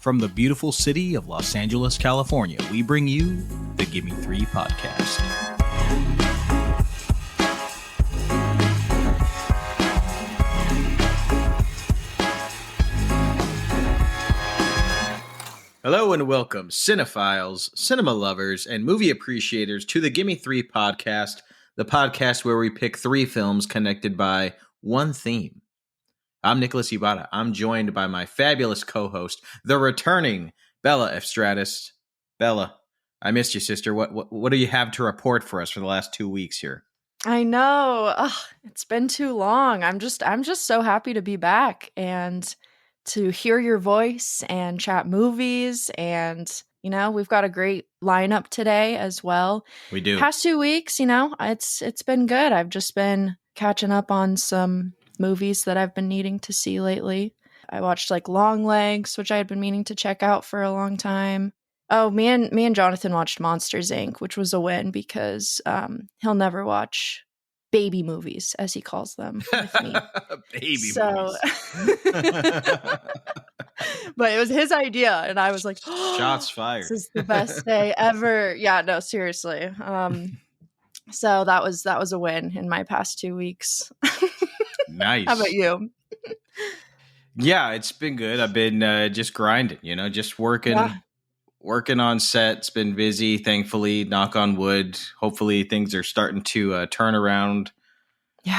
From the beautiful city of Los Angeles, California, we bring you the Gimme Three podcast. Hello and welcome, cinephiles, cinema lovers, and movie appreciators to the Gimme Three podcast, the podcast where we pick three films connected by one theme. I'm Nicholas Ibarra. I'm joined by my fabulous co-host, the returning Bella F. Stratus. Bella, I missed you, sister. What do you have to report for us for the last 2 weeks here? I know. Ugh, it's been too long. I'm just so happy to be back and to hear your voice and chat movies. And, we've got a great lineup today as well. We do. Past 2 weeks, it's been good. I've just been catching up on some movies that I've been needing to see lately. I watched Long Legs, which I had been meaning to check out for a long time. Oh, me and Jonathan watched Monsters, Inc., which was a win because he'll never watch baby movies, as he calls them, with me. Movies. But it was his idea, and I was like, shots fired. This is the best day ever. Yeah, no, seriously. So that was a win in my past 2 weeks. Nice. How about you? Yeah, it's been good. I've been just grinding, just working. Yeah. Working on set. It's been busy, thankfully, knock on wood. Hopefully things are starting to turn around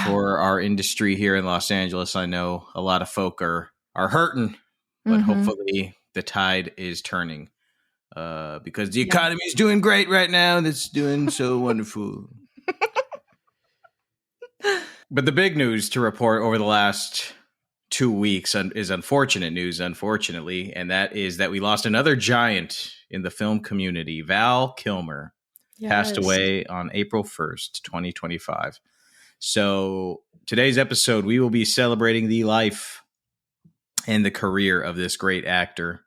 for our industry here in Los Angeles. I know a lot of folk are hurting, but hopefully the tide is turning because the economy is doing great right now. That's doing so wonderful. But the big news to report over the last 2 weeks is unfortunate news, unfortunately, and that is that we lost another giant in the film community. Val Kilmer passed away on April 1st, 2025. So today's episode, we will be celebrating the life and the career of this great actor.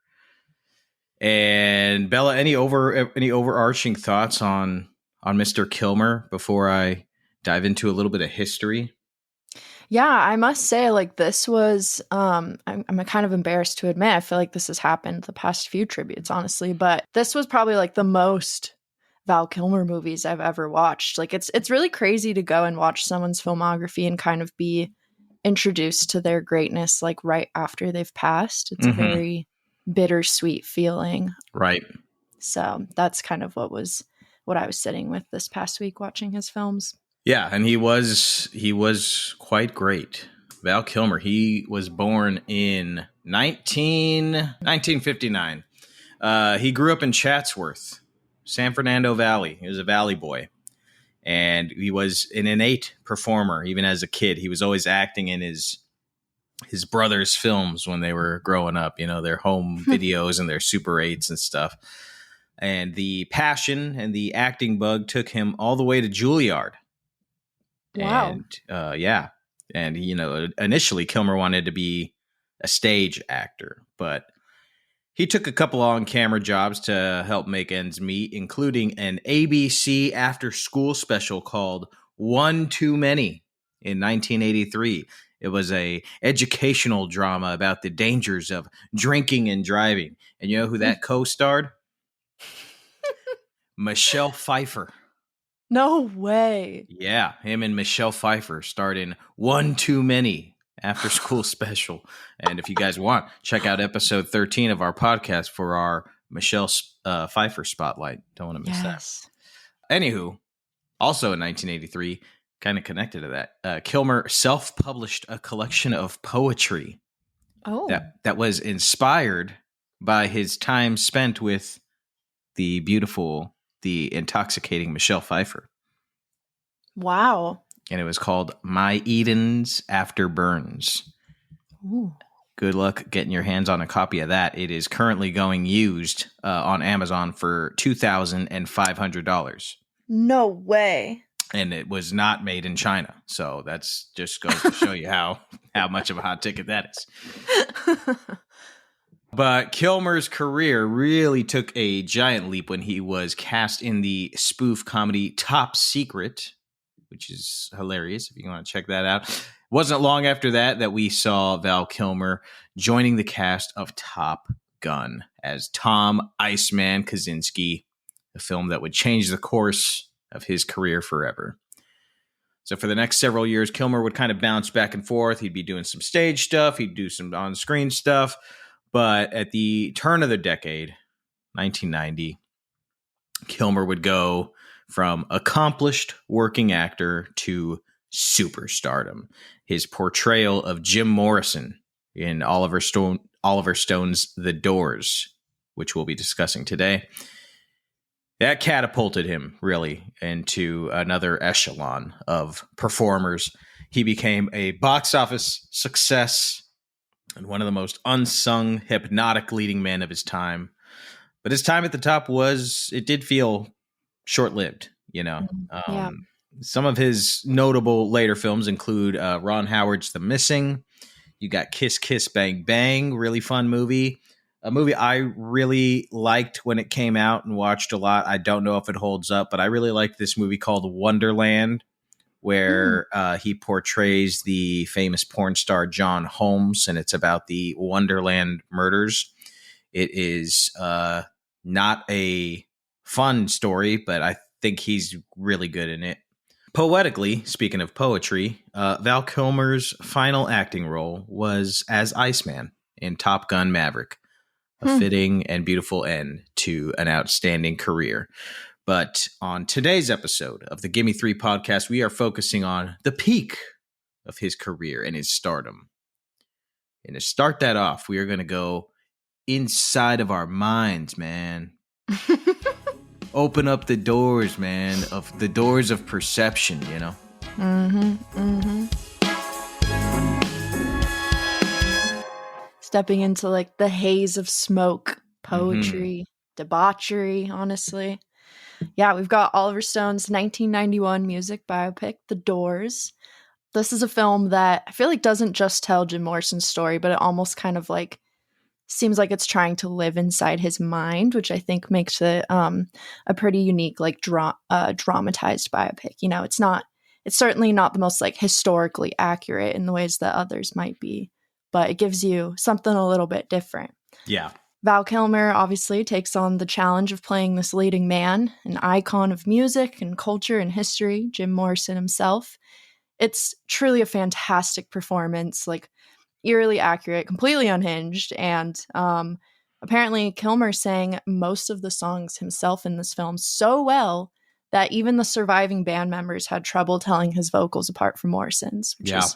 And Bella, any overarching thoughts on Mr. Kilmer before I dive into a little bit of history? Yeah, I must say, this was, I'm kind of embarrassed to admit, I feel like this has happened the past few tributes, honestly, but this was probably the most Val Kilmer movies I've ever watched. It's really crazy to go and watch someone's filmography and kind of be introduced to their greatness, right after they've passed. It's a very bittersweet feeling. Right. So that's kind of what I was sitting with this past week watching his films. Yeah, and he was quite great. Val Kilmer, he was born in 1959. He grew up in Chatsworth, San Fernando Valley. He was a valley boy. And he was an innate performer, even as a kid. He was always acting in his brother's films when they were growing up, their home videos and their Super 8s and stuff. And the passion and the acting bug took him all the way to Juilliard. Wow. And, initially Kilmer wanted to be a stage actor, but he took a couple on-camera jobs to help make ends meet, including an ABC after-school special called One Too Many in 1983. It was a educational drama about the dangers of drinking and driving. And you know who that co-starred? Michelle Pfeiffer. No way. Yeah, him and Michelle Pfeiffer starred in One Too Many after school special. And if you guys want, check out episode 13 of our podcast for our Michelle Pfeiffer spotlight. Don't want to miss that. Anywho, also in 1983, kind of connected to that, Kilmer self-published a collection of poetry that was inspired by his time spent with the intoxicating Michelle Pfeiffer. Wow. And it was called My Edens After Burns. Ooh. Good luck getting your hands on a copy of that. It is currently going used on Amazon for $2,500. No way. And it was not made in China. So that's just goes to show you how much of a hot ticket that is. But Kilmer's career really took a giant leap when he was cast in the spoof comedy Top Secret, which is hilarious if you want to check that out. It wasn't long after that we saw Val Kilmer joining the cast of Top Gun as Tom Iceman Kaczynski, a film that would change the course of his career forever. So for the next several years, Kilmer would kind of bounce back and forth. He'd be doing some stage stuff. He'd do some on-screen stuff. But at the turn of the decade, 1990, Kilmer would go from accomplished working actor to superstardom. His portrayal of Jim Morrison in Oliver Stone's The Doors, which we'll be discussing today, that catapulted him really into another echelon of performers. He became a box office success and one of the most unsung hypnotic leading men of his time. But his time at the top did feel short-lived, you know. Yeah. Some of his notable later films include Ron Howard's The Missing. You got Kiss Kiss Bang Bang, really fun movie. A movie I really liked when it came out and watched a lot. I don't know if it holds up, but I really liked this movie called Wonderland, where he portrays the famous porn star John Holmes, and it's about the Wonderland murders. It is not a fun story, but I think he's really good in it. Poetically, speaking of poetry, Val Kilmer's final acting role was as Iceman in Top Gun Maverick, a fitting and beautiful end to an outstanding career. But on today's episode of the Gimme Three podcast, we are focusing on the peak of his career and his stardom. And to start that off, we are going to go inside of our minds, man. Open up the doors, man, of the doors of perception, you know? Stepping into like the haze of smoke, poetry, debauchery, honestly. Yeah, we've got Oliver Stone's 1991 music biopic, The Doors. This is a film that I feel like doesn't just tell Jim Morrison's story, but it almost kind of like seems like it's trying to live inside his mind, which I think makes it a pretty unique, like dramatized biopic. You know, it's certainly not the most like historically accurate in the ways that others might be, but it gives you something a little bit different. Yeah. Val Kilmer obviously takes on the challenge of playing this leading man, an icon of music and culture and history, Jim Morrison himself. It's truly a fantastic performance, like eerily accurate, completely unhinged, and apparently Kilmer sang most of the songs himself in this film so well that even the surviving band members had trouble telling his vocals apart from Morrison's, which is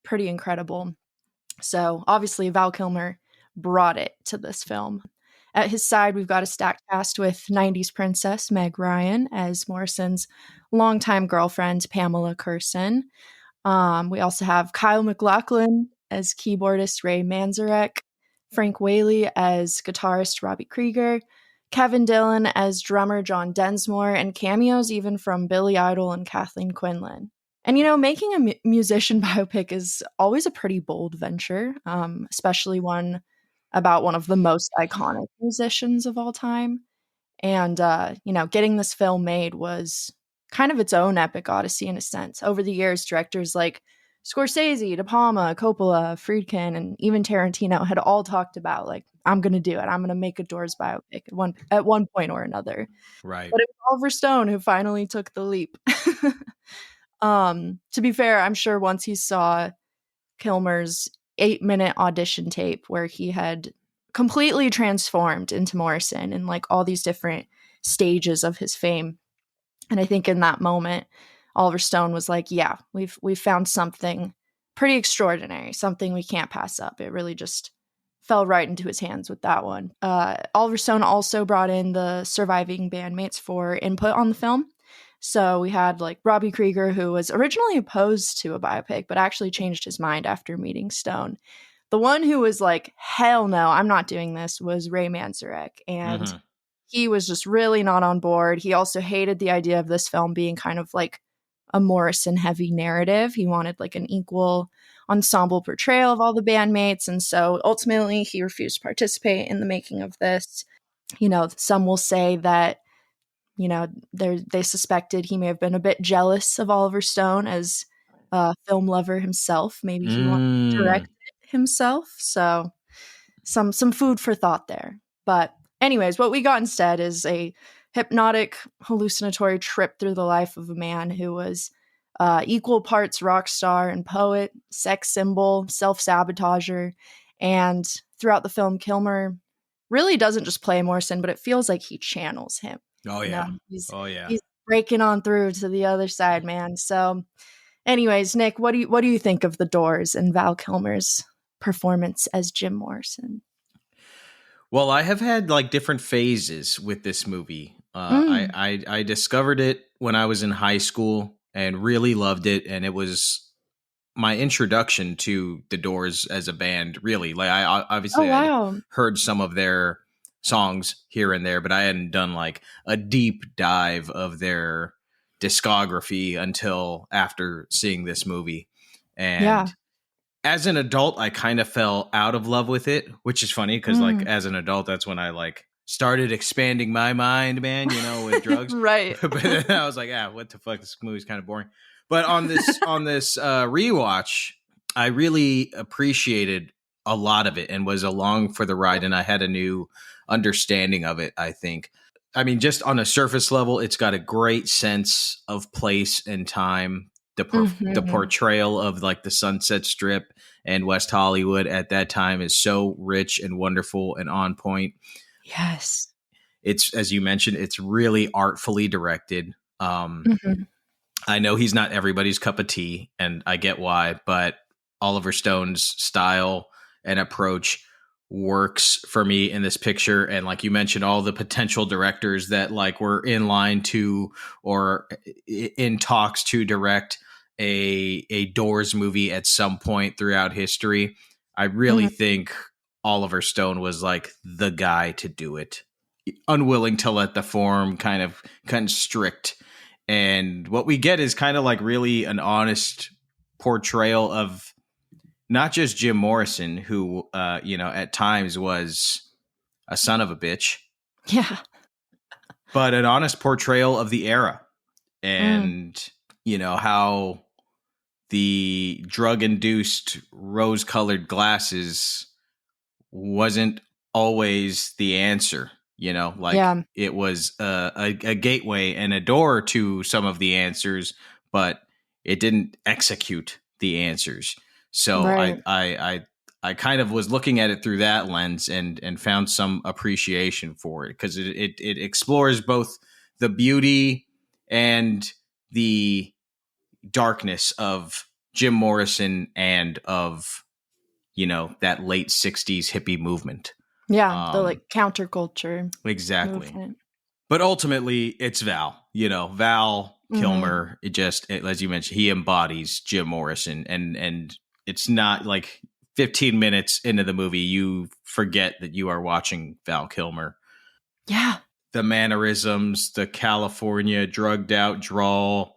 pretty incredible. So obviously Val Kilmer brought it to this film. At his side, we've got a stacked cast with 90s princess Meg Ryan as Morrison's longtime girlfriend, Pamela Curson. We also have Kyle MacLachlan as keyboardist Ray Manzarek, Frank Whaley as guitarist Robbie Krieger, Kevin Dillon as drummer John Densmore, and cameos even from Billy Idol and Kathleen Quinlan. And, you know, making a musician biopic is always a pretty bold venture, especially one about one of the most iconic musicians of all time. And, you know, getting this film made was kind of its own epic odyssey in a sense. Over the years, directors like Scorsese, De Palma, Coppola, Friedkin, and even Tarantino had all talked about, like, I'm going to do it. I'm going to make a Doors biopic at one point or another. Right. But it was Oliver Stone who finally took the leap. To be fair, I'm sure once he saw Kilmer's 8-minute audition tape where he had completely transformed into Morrison in like all these different stages of his fame. And I think in that moment, Oliver Stone was like, yeah, we've found something pretty extraordinary, something we can't pass up. It really just fell right into his hands with that one. Oliver Stone also brought in the surviving bandmates for input on the film. So we had like Robbie Krieger, who was originally opposed to a biopic, but actually changed his mind after meeting Stone. The one who was like, hell no, I'm not doing this, was Ray Manzarek. And he was just really not on board. He also hated the idea of this film being kind of like a Morrison heavy narrative. He wanted like an equal ensemble portrayal of all the bandmates. And so ultimately he refused to participate in the making of this. You know, some will say that, you know, they suspected he may have been a bit jealous of Oliver Stone as a film lover himself. Maybe he wanted to direct it himself. So some food for thought there. But anyways, what we got instead is a hypnotic, hallucinatory trip through the life of a man who was equal parts rock star and poet, sex symbol, self-sabotager. And throughout the film, Kilmer really doesn't just play Morrison, but it feels like he channels him. Oh, yeah. He's breaking on through to the other side, man. So anyways, Nick, what do you think of The Doors and Val Kilmer's performance as Jim Morrison? Well, I have had like different phases with this movie. I discovered it when I was in high school and really loved it, and it was my introduction to The Doors as a band. Really, like I obviously I'd heard some of their songs here and there, but I hadn't done like a deep dive of their discography until after seeing this movie. And as an adult, I kind of fell out of love with it, which is funny because like as an adult, that's when I like started expanding my mind, man, you know, with drugs. Right. But then I was like, what the fuck? This movie's kind of boring. But on this rewatch, I really appreciated a lot of it and was along for the ride, and I had a new understanding of it, I think. I mean, just on a surface level, it's got a great sense of place and time. The portrayal of like the Sunset Strip and West Hollywood at that time is so rich and wonderful and on point. Yes. It's, as you mentioned, it's really artfully directed. I know he's not everybody's cup of tea, and I get why, but Oliver Stone's style and approach works for me in this picture. And like you mentioned, all the potential directors that like were in line to or in talks to direct a Doors movie at some point throughout history. I really think Oliver Stone was like the guy to do it, unwilling to let the form kind of constrict. And what we get is kind of like really an honest portrayal of not just Jim Morrison, who, at times was a son of a bitch. Yeah. But an honest portrayal of the era and, how the drug-induced rose-colored glasses wasn't always the answer. It was a gateway and a door to some of the answers, but it didn't execute the answers. So right. I kind of was looking at it through that lens and found some appreciation for it because it explores both the beauty and the darkness of Jim Morrison and of, that late 60s hippie movement. Yeah, the counterculture. Exactly. Movement. But ultimately, it's Val. Val Kilmer, as you mentioned, he embodies Jim Morrison. And it's not like 15 minutes into the movie, you forget that you are watching Val Kilmer. Yeah. The mannerisms, the California drugged out drawl,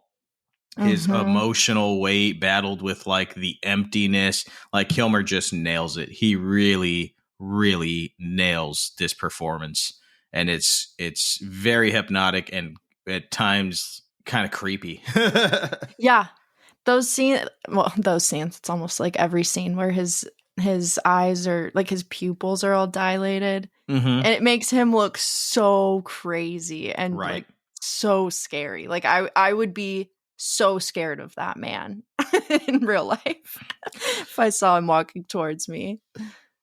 his emotional weight battled with like the emptiness. Like Kilmer just nails it. He really, really nails this performance. And it's very hypnotic and at times kind of creepy. Yeah. Those scenes, it's almost like every scene where his eyes are like his pupils are all dilated and it makes him look so crazy and like so scary. Like I would be so scared of that man in real life if I saw him walking towards me.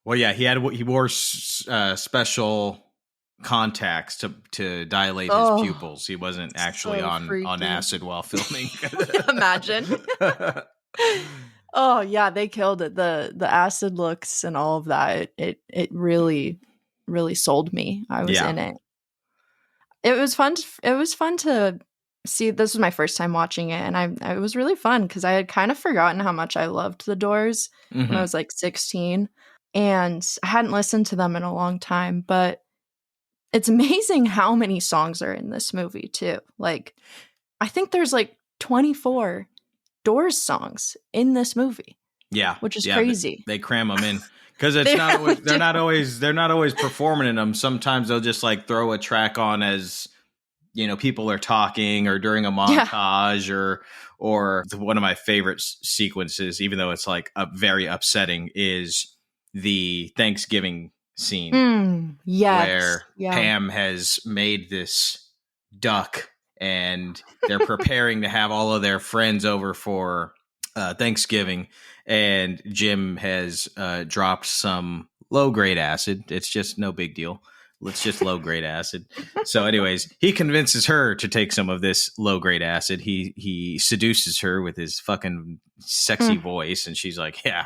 Well, yeah, he wore special contacts to dilate his pupils. He wasn't actually on acid while filming. Imagine. Oh yeah, they killed it. The acid looks and all of that. It really, really sold me. I was in it. It was fun. It was fun to see. This was my first time watching it, and it was really fun because I had kind of forgotten how much I loved The Doors when I was like 16, and I hadn't listened to them in a long time. But it's amazing how many songs are in this movie too. Like, I think there's like 24 Doors songs in this movie. Yeah, which is crazy. They cram them in because they're not always performing in them. Sometimes they'll just like throw a track on as people are talking or during a montage or one of my favorite sequences, even though it's like very upsetting, is the Thanksgiving scene Yes. where Pam has made this duck and they're preparing to have all of their friends over for Thanksgiving, and Jim has dropped some low-grade acid. It's just no big deal. Let's just low-grade acid. So anyways, he convinces her to take some of this low-grade acid. He seduces her with his fucking sexy voice, and she's like, yeah,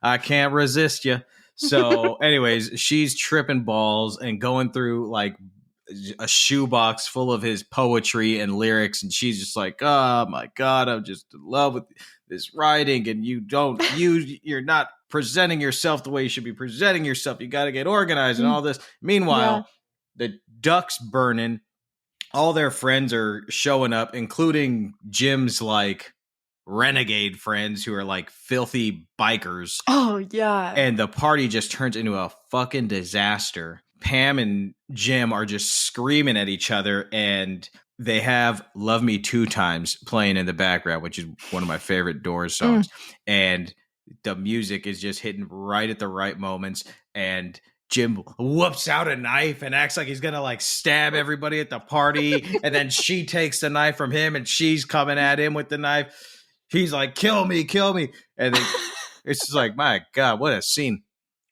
I can't resist you. So anyways, she's tripping balls and going through like a shoebox full of his poetry and lyrics, and she's just like, oh my God, I'm just in love with this writing, and you're not presenting yourself the way you should be presenting yourself. You got to get organized and all this. Meanwhile, the duck's burning. All their friends are showing up, including Jim's like renegade friends who are like filthy bikers. Oh yeah. And the party just turns into a fucking disaster. Pam and Jim are just screaming at each other, and they have Love Me Two Times playing in the background, which is one of my favorite Doors songs. And the music is just hitting right at the right moments. And Jim whoops out a knife and acts like he's going to like stab everybody at the party. And then she takes the knife from him and she's coming at him with the knife. He's like, kill me. And then it's just like, my God, what a scene.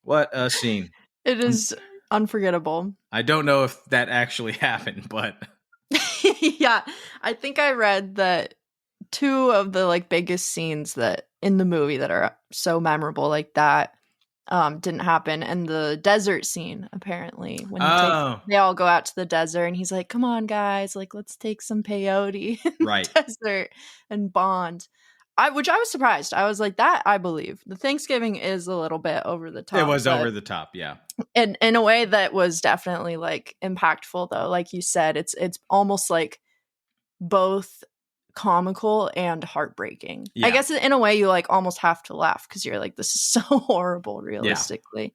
What a scene. It is unforgettable. I don't know if that actually happened, but yeah, I think I read that two of the like biggest scenes that in the movie that are so memorable like that didn't happen. And the desert scene, apparently, when they all go out to the desert and he's like, come on guys, like let's take some peyote in the desert and bond. Which I was surprised. I was like, that I believe. The Thanksgiving is a little bit over the top. It was over the top, yeah. And in a way that was definitely like impactful though. Like you said, it's almost like both comical and heartbreaking. Yeah. I guess in a way you like almost have to laugh because you're like, this is so horrible realistically.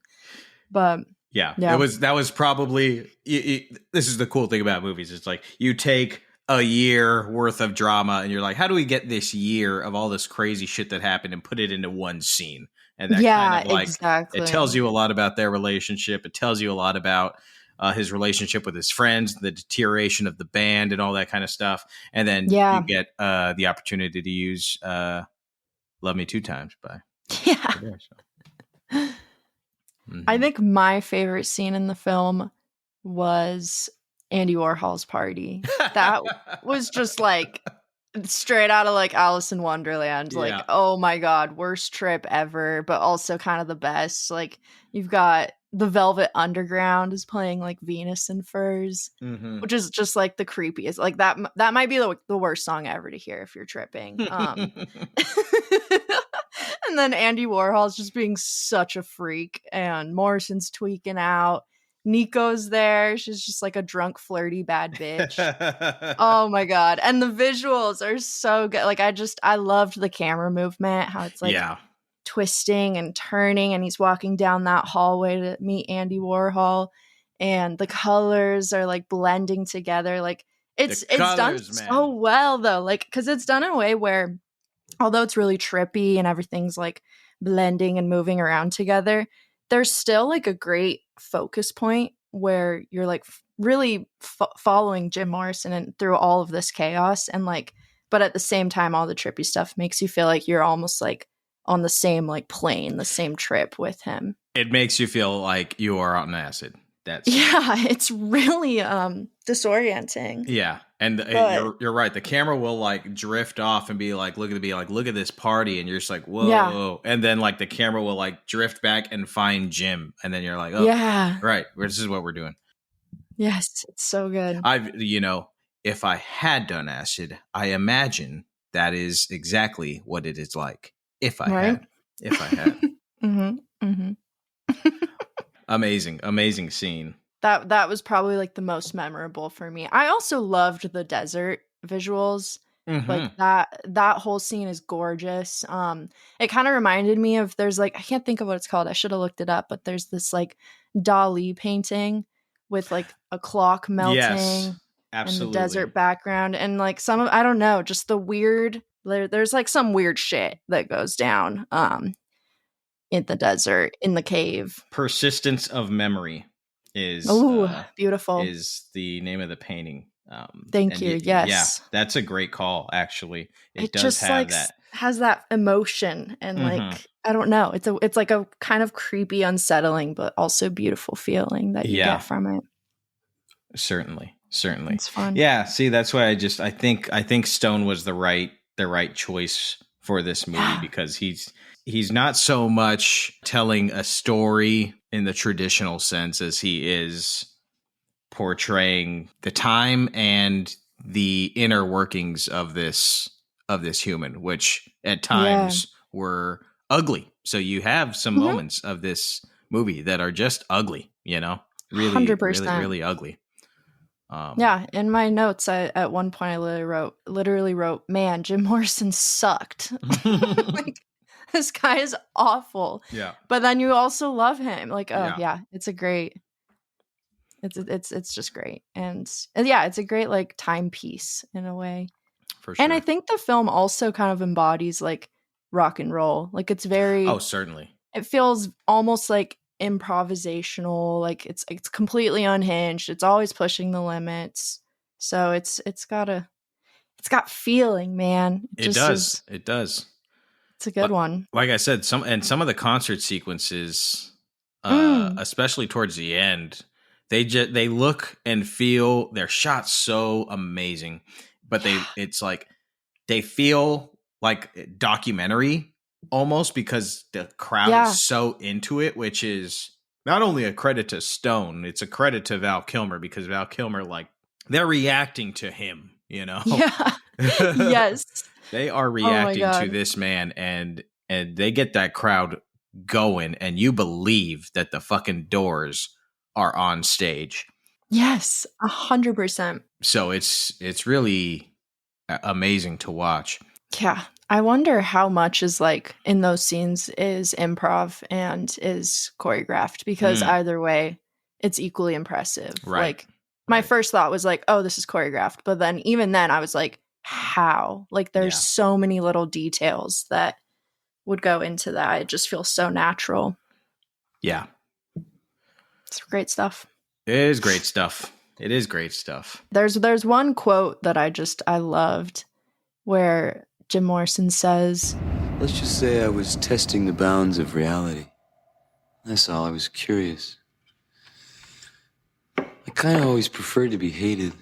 But yeah. That was probably this is the cool thing about movies. It's like you take a year worth of drama and you're like, how do we get this year of all this crazy shit that happened and put it into one scene? And that kind of like exactly. It tells you a lot about their relationship. It tells you a lot about his relationship with his friends, the deterioration of the band and all that kind of stuff. And then you get the opportunity to use Love Me Two Times by I think my favorite scene in the film was Andy Warhol's party. That was just like straight out of like Alice in Wonderland. Like, oh my God, worst trip ever, but also kind of the best. Like you've got the Velvet Underground is playing like Venus in Furs, which is just like the creepiest. Like that might be the worst song ever to hear if you're tripping. And then Andy Warhol's just being such a freak, and Morrison's tweaking out. Nico's there. She's just like a drunk, flirty, bad bitch. Oh my God. And the visuals are so good. Like I loved the camera movement, how it's like twisting and turning, and he's walking down that hallway to meet Andy Warhol, and the colors are like blending together. Like it's done so well though. Like, cause it's done in a way where although it's really trippy and everything's like blending and moving around together, there's still like a great focus point where you're like really following Jim Morrison and through all of this chaos, and like, but at the same time, all the trippy stuff makes you feel like you're almost like on the same like plane, the same trip with him. It makes you feel like you are on acid. It's really disorienting. Yeah, and you're right. The camera will like drift off and be like, look at this party, and you're just like, whoa. And then like the camera will like drift back and find Jim, and then you're like, oh, right, this is what we're doing. Yes, it's so good. If I had done acid, I imagine that is exactly what it is like. If I had. Mm-hmm. Mm-hmm. Amazing scene. That was probably like the most memorable for me. I also loved the desert visuals. Like that whole scene is gorgeous. It kind of reminded me of, there's like, I can't think of what it's called. I should have looked it up, but there's this like Dali painting with like a clock melting and the desert background, and like I don't know, just the weird, there's like some weird shit that goes down in the desert, in the cave. Persistence of Memory Oh, beautiful. is the name of the painting. Thank And you. yeah, Yes. that's a great call. Actually, it It does just have like that. has that emotion and Hmm. like, I don't know. It's like a kind of creepy, unsettling, but also beautiful feeling that you Yeah, get from it. certainly. It's fun. Yeah. See, that's why I think Stone was the right choice for this movie, Yeah. because he's not so much telling a story in the traditional sense as he is portraying the time and the inner workings of this human, which at Yeah. times were ugly. So you have some Mhm. moments of this movie that are just ugly, really, really, 100%. really ugly. Um, Yeah, in my notes, at one point I literally wrote, "Man, Jim Morrison sucked." Like, this guy is awful. yeah, But then you also love him. Like, oh yeah, yeah, it's just great. And yeah, it's a great like timepiece in a way. for And I sure. think the film also kind of embodies like rock and roll. Like Oh, it certainly. feels almost like improvisational, like it's completely unhinged. It's always pushing the limits. So it's got feeling, man. It It just does. is. It does. It's a good But one. like I said, some of the concert sequences, Mm, especially towards the end, they look and feel, they're shot so amazing, but yeah. it's like they feel like documentary almost, because the crowd is Yeah. so into it, which is not only a credit to Stone, it's a credit to Val Kilmer, because Val Kilmer, like, they're reacting to him, Yeah. Yes. They are Oh my reacting to god. this man, and they get that crowd going, and you believe that the fucking Doors are on stage. Yes, 100%. So it's really amazing to watch. Yeah. I wonder how much is like in those scenes is improv and is choreographed, because Mm, either way, it's equally impressive. right. Like, my Right. first thought was like, oh, this is choreographed. But then even then I was like, how? Like, there's Yeah. so many little details that would go into that. It just feels so natural. Yeah. It's great stuff. It is great stuff. It is great stuff. There's one quote that I loved where Jim Morrison says, Let's just say I was testing the bounds of reality. That's all. I was curious. I kind of always preferred to be hated.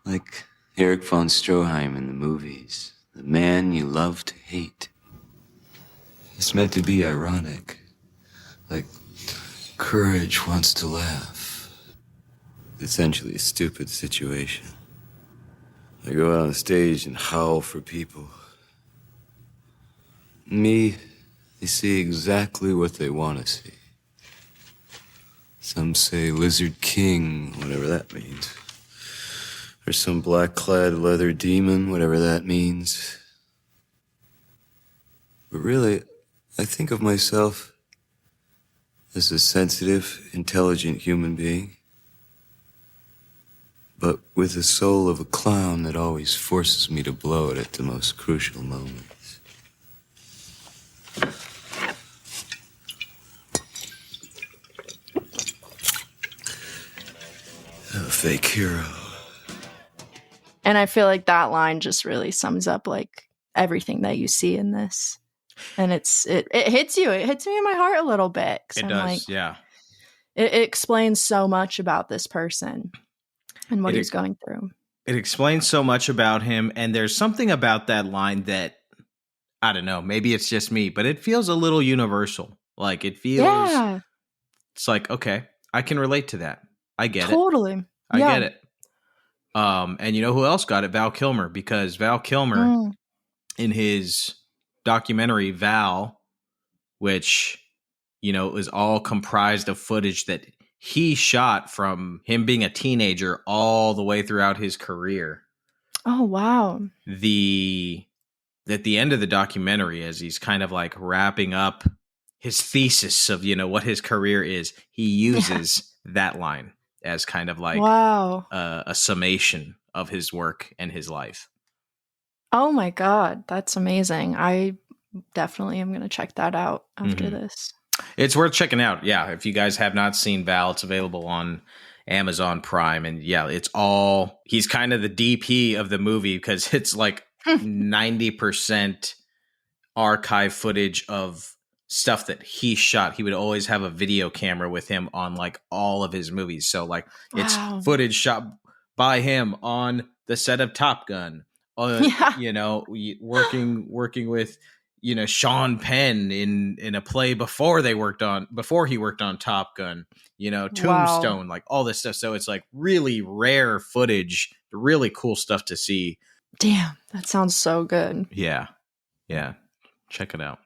Like Erich von Stroheim in the movies. The man you love to hate. It's meant to be ironic. Like courage wants to laugh. Essentially a stupid situation. I go out on stage and howl for people. Me, they see exactly what they want to see. Some say Lizard King, whatever that means. Or some black-clad leather demon, whatever that means. But really, I think of myself as a sensitive, intelligent human being. But with the soul of a clown that always forces me to blow it at the most crucial moments. A fake hero. and I feel like that line just really sums up like everything that you see in this. And it hits you. It hits me in my heart a little bit. 'Cause It I'm like, does. Yeah. it explains so much about this person and what It he's going through. it explains so much about him, and there's something about that line that, I don't know, maybe it's just me, but it feels a little universal. Like, it feels, Yeah, it's like, okay, I can relate to that. I get it. totally. I Yeah. get it. And you know who else got it? Val Kilmer, because Val Kilmer, Mm. in his documentary Val, which, is all comprised of footage that he shot from him being a teenager all the way throughout his career. Oh, wow. At the end of the documentary, as he's kind of like wrapping up his thesis of, what his career is, he Yeah. uses that line as kind of like Wow. a summation of his work and his life. Oh my God. That's amazing. definitely am going to check that out after this. It's worth checking out. Yeah. If you guys have not seen Val, it's available on Amazon Prime. And yeah, he's kind of the DP of the movie because it's like 90% archive footage of stuff that he shot. He would always have a video camera with him on like all of his movies. So like it's footage shot by him on the set of Top Gun, working with, Sean Penn in a play before he worked on Top Gun, Tombstone, like all this stuff. So it's like really rare footage, really cool stuff to see. Damn, that sounds so good. Yeah. Yeah. Check it out.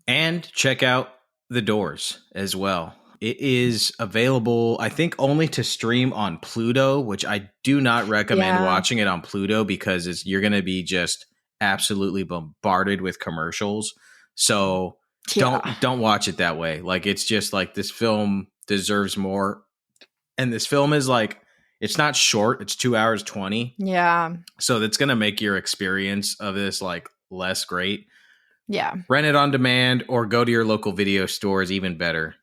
And check out The Doors as well. It is available, I think, only to stream on Pluto, which I do not recommend watching it on Pluto because you're going to be just absolutely bombarded with commercials. So don't watch it that way. Like, it's just like this film deserves more. And this film is like, it's not short. It's 2 hours 20. Yeah. So that's going to make your experience of this like less great. Yeah. Rent it on demand or go to your local video stores, even better.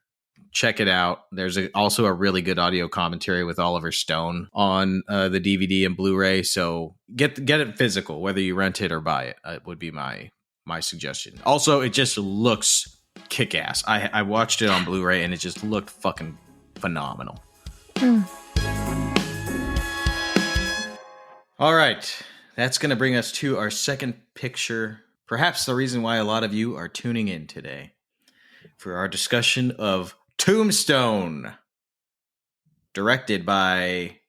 Check it out. There's also a really good audio commentary with Oliver Stone on the DVD and Blu-ray. So get it physical, whether you rent it or buy it. Would be my suggestion. Also, it just looks kick-ass. I watched it on Blu-ray and it just looked fucking phenomenal. All right. That's going to bring us to our second picture. Perhaps the reason why a lot of you are tuning in today for our discussion of Tombstone, directed by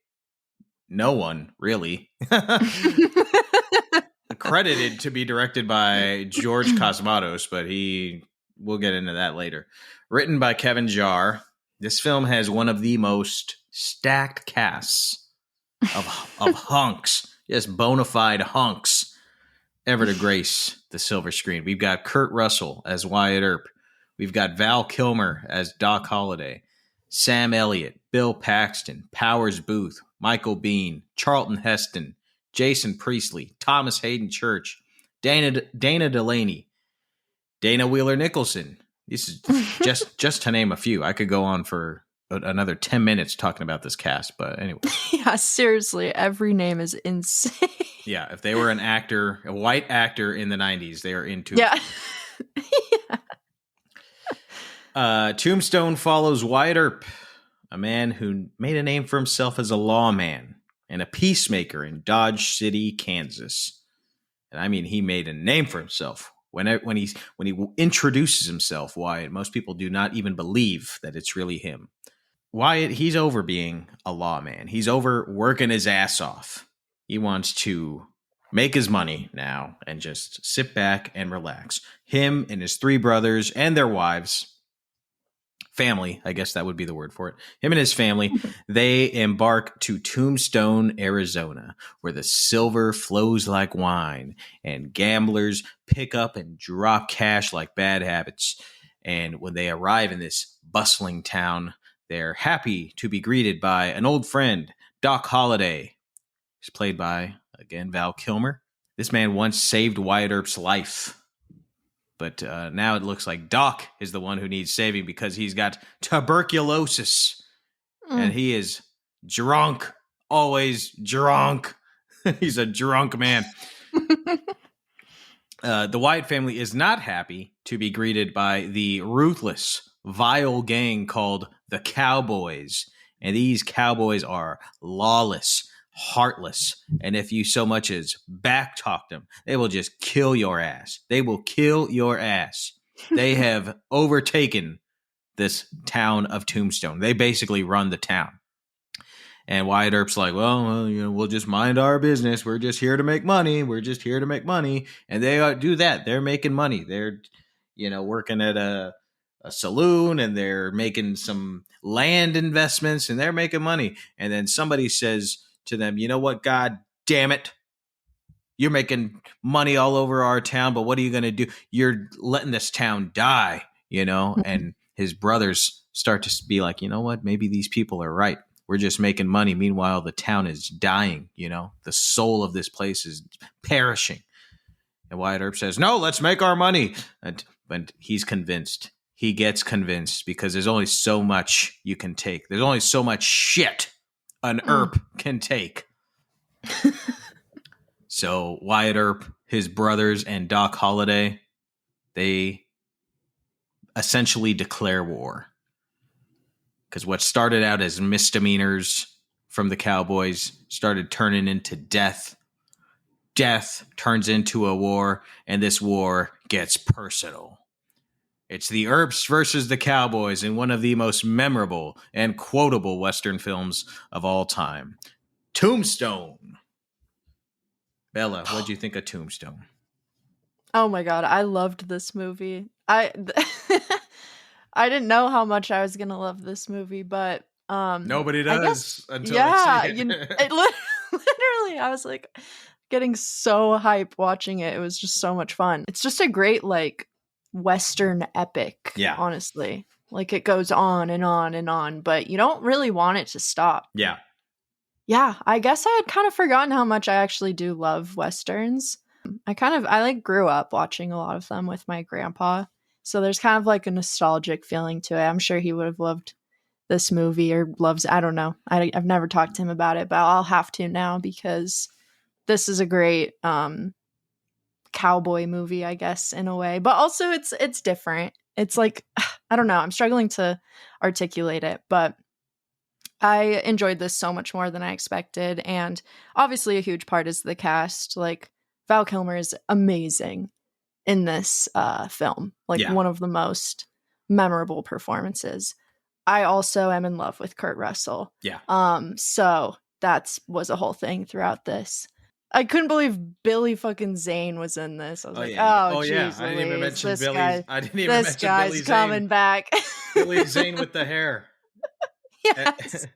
no one, really. Credited to be directed by George Cosmatos, but we'll get into that later. Written by Kevin Jarre. This film has one of the most stacked casts of hunks, just bona fide hunks, ever to grace the silver screen. We've got Kurt Russell as Wyatt Earp. We've got Val Kilmer as Doc Holliday, Sam Elliott, Bill Paxton, Powers Booth, Michael Biehn, Charlton Heston, Jason Priestley, Thomas Hayden Church, Dana Delaney, Dana Wheeler Nicholson. This is just to name a few. I could go on for another 10 minutes talking about this cast, but anyway. Yeah, seriously, every name is insane. Yeah, if they were an actor, a white actor in the 90s, they are into it. Yeah. Tombstone follows Wyatt Earp, a man who made a name for himself as a lawman and a peacemaker in Dodge City, Kansas. And I mean, he made a name for himself. When he introduces himself, Wyatt, most people do not even believe that it's really him. Wyatt, he's over being a lawman. He's over working his ass off. He wants to make his money now and just sit back and relax. Him and his three brothers and their wives, family, I guess that would be the word for it. Him and his family, they embark to Tombstone, Arizona, where the silver flows like wine and gamblers pick up and drop cash like bad habits. And when they arrive in this bustling town, they're happy to be greeted by an old friend, Doc Holliday. He's played by, again, Val Kilmer. This man once saved Wyatt Earp's life. But now it looks like Doc is the one who needs saving because he's got tuberculosis. And he is drunk. Always drunk. He's a drunk man. The Wyatt family is not happy to be greeted by the ruthless, vile gang called the Cowboys. And these cowboys are lawless, heartless, and if you so much as backtalk them, they will just kill your ass. They will kill your ass. They have overtaken this town of Tombstone. They basically run the town. And Wyatt Earp's like, well, we'll just mind our business. We're just here to make money. We're just here to make money. And they do that. They're making money. They're, working at a saloon, and they're making some land investments, and they're making money. And then somebody says to them, you know what, God damn it, you're making money all over our town, but what are you going to do? You're letting this town die, and his brothers start to be like, you know what, maybe these people are right. We're just making money. Meanwhile, the town is dying, the soul of this place is perishing. And Wyatt Earp says, no, let's make our money. And he's convinced. He gets convinced because there's only so much you can take. There's only so much shit an Earp can take. So Wyatt Earp, his brothers, and Doc Holliday, they essentially declare war. Because what started out as misdemeanors from the cowboys started turning into death. Death turns into a war, and this war gets personal. It's the Earps versus the Cowboys in one of the most memorable and quotable Western films of all time. Tombstone. Bella, what'd you think of Tombstone? Oh my God, I loved this movie. I didn't know how much I was gonna love this movie, but nobody does until yeah, they see it. Literally, I was like getting so hype watching it. It was just so much fun. It's just a great like Western epic. Yeah, honestly, like it goes on and on and on, but you don't really want it to stop. Yeah, I guess I had kind of forgotten how much I actually do love Westerns. I like grew up watching a lot of them with my grandpa. So there's kind of like a nostalgic feeling to it. I'm sure he would have loved this movie or loves, I don't know. I've never talked to him about it, but I'll have to now because this is a great cowboy movie, I guess, in a way. But also it's different. It's like, I don't know. I'm struggling to articulate it, but I enjoyed this so much more than I expected. And obviously a huge part is the cast. Like Val Kilmer is amazing in this film. Like one of the most memorable performances. I also am in love with Kurt Russell. Yeah. So that was a whole thing throughout this. I couldn't believe Billy fucking Zane was in this. I was geez, yeah. I didn't even mention Billy. I didn't even mention guy's Billy coming Zane. Back. Billy Zane with the hair. Yes.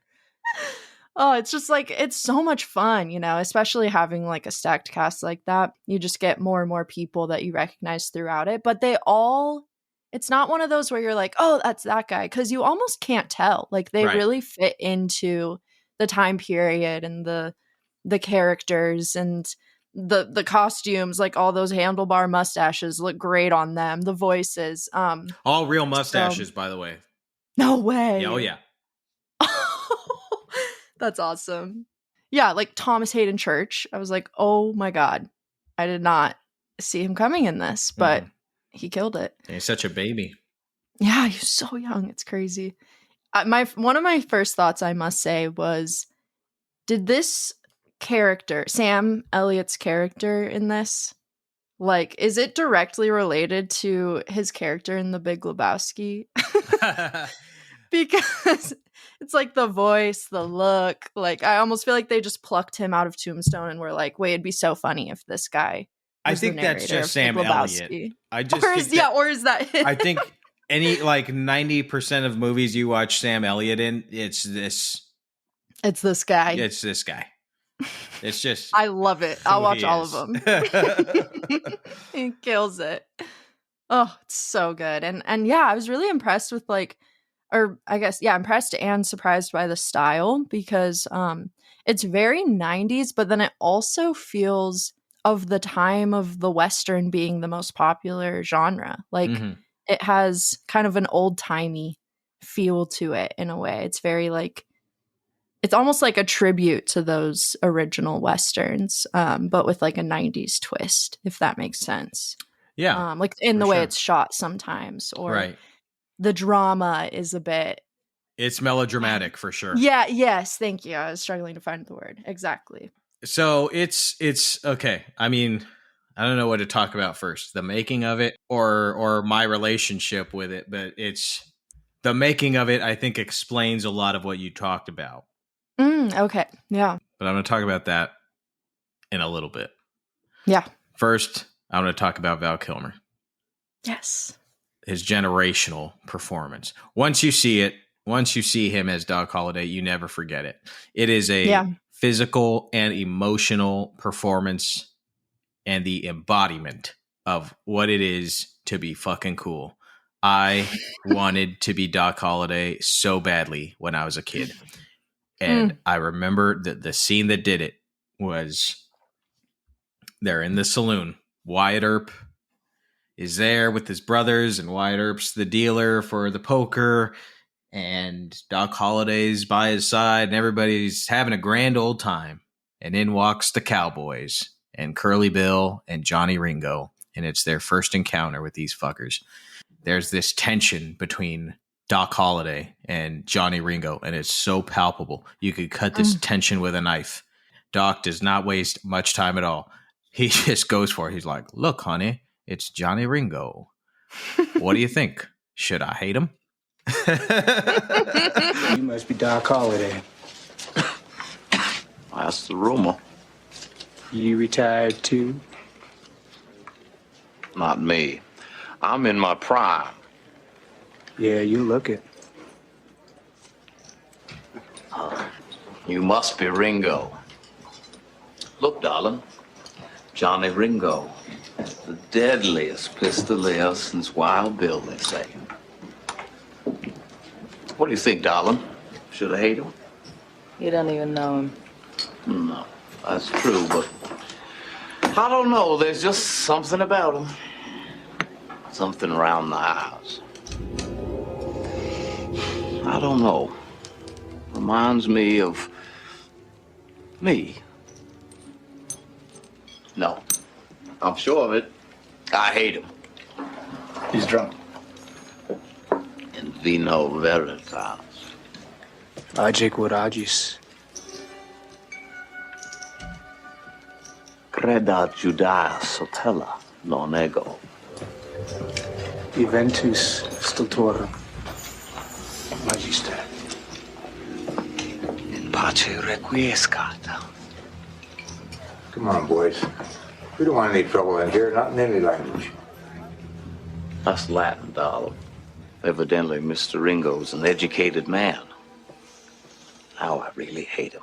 Oh, it's just like, it's so much fun, you know, especially having like a stacked cast like that. You just get more and more people that you recognize throughout it. But it's not one of those where you're like, oh, that's that guy. Because you almost can't tell. Like they really fit into the time period and the characters and the costumes. Like all those handlebar mustaches look great on them. The voices. All real mustaches, by the way. No way. Yeah, oh, yeah. That's awesome. Yeah, like Thomas Hayden Church. I was like, oh my God. I did not see him coming in this, but he killed it. He's such a baby. Yeah, he's so young. It's crazy. One of my first thoughts, I must say, was, did this character, Sam Elliott's character in this, like, is it directly related to his character in The Big Lebowski? Because it's like the voice, the look, like I almost feel like they just plucked him out of Tombstone and were like, wait, it'd be so funny if this guy was I think the that's just Sam Elliott. I just or is that I think any like 90% of movies you watch Sam Elliott in, it's this guy. It's this guy. It's just I love it. I'll watch all of them. He kills it. Oh, it's so good. And yeah, I was really impressed with impressed and surprised by the style because it's very 90s, but then it also feels of the time of the Western being the most popular genre. Like it has kind of an old-timey feel to it in a way. It's very like, it's almost like a tribute to those original Westerns, but with like a 90s twist, if that makes sense. Yeah. Like in the way it's shot sometimes, or the drama is a bit. It's melodramatic for sure. Yeah. Yes. Thank you. I was struggling to find the word. Exactly. So it's okay. I mean, I don't know what to talk about first, the making of it or my relationship with it, but it's the making of it. I think explains a lot of what you talked about. Okay. Yeah. But I'm going to talk about that in a little bit. Yeah. First, I'm going to talk about Val Kilmer. Yes. His generational performance. Once you see him as Doc Holliday, you never forget it. It is a physical and emotional performance and the embodiment of what it is to be fucking cool. I wanted to be Doc Holliday so badly when I was a kid. And I remember the scene that did it was they're in the saloon Wyatt Earp is there with his brothers, and Wyatt Earp's the dealer for the poker, and Doc Holliday's by his side, and everybody's having a grand old time. And in walks the Cowboys and Curly Bill and Johnny Ringo, and it's their first encounter with these fuckers. There's this tension between Doc Holliday and Johnny Ringo, and it's so palpable. You could cut this tension with a knife. Doc does not waste much time at all. He just goes for it. He's like, look, honey, it's Johnny Ringo. What do you think? Should I hate him? You must be Doc Holliday. That's the rumor. You retired too? Not me. I'm in my prime. Yeah, you look it. You must be Ringo. Look, darling. Johnny Ringo. The deadliest pistolier since Wild Bill, they say. What do you think, darling? Should I hate him? You don't even know him. No, that's true, but I don't know. There's just something about him. Something around the house. I don't know. Reminds me of me. No, I'm sure of it. I hate him. He's drunk. In vino veritas. Agic voragis. Creda Judaea sotella non ego. Eventus stultorum. Magister. In pace requiescat. Come on, boys. We don't want any trouble in here, not in any language. That's Latin, darling. Evidently, Mr. Ringo's an educated man. Now I really hate him.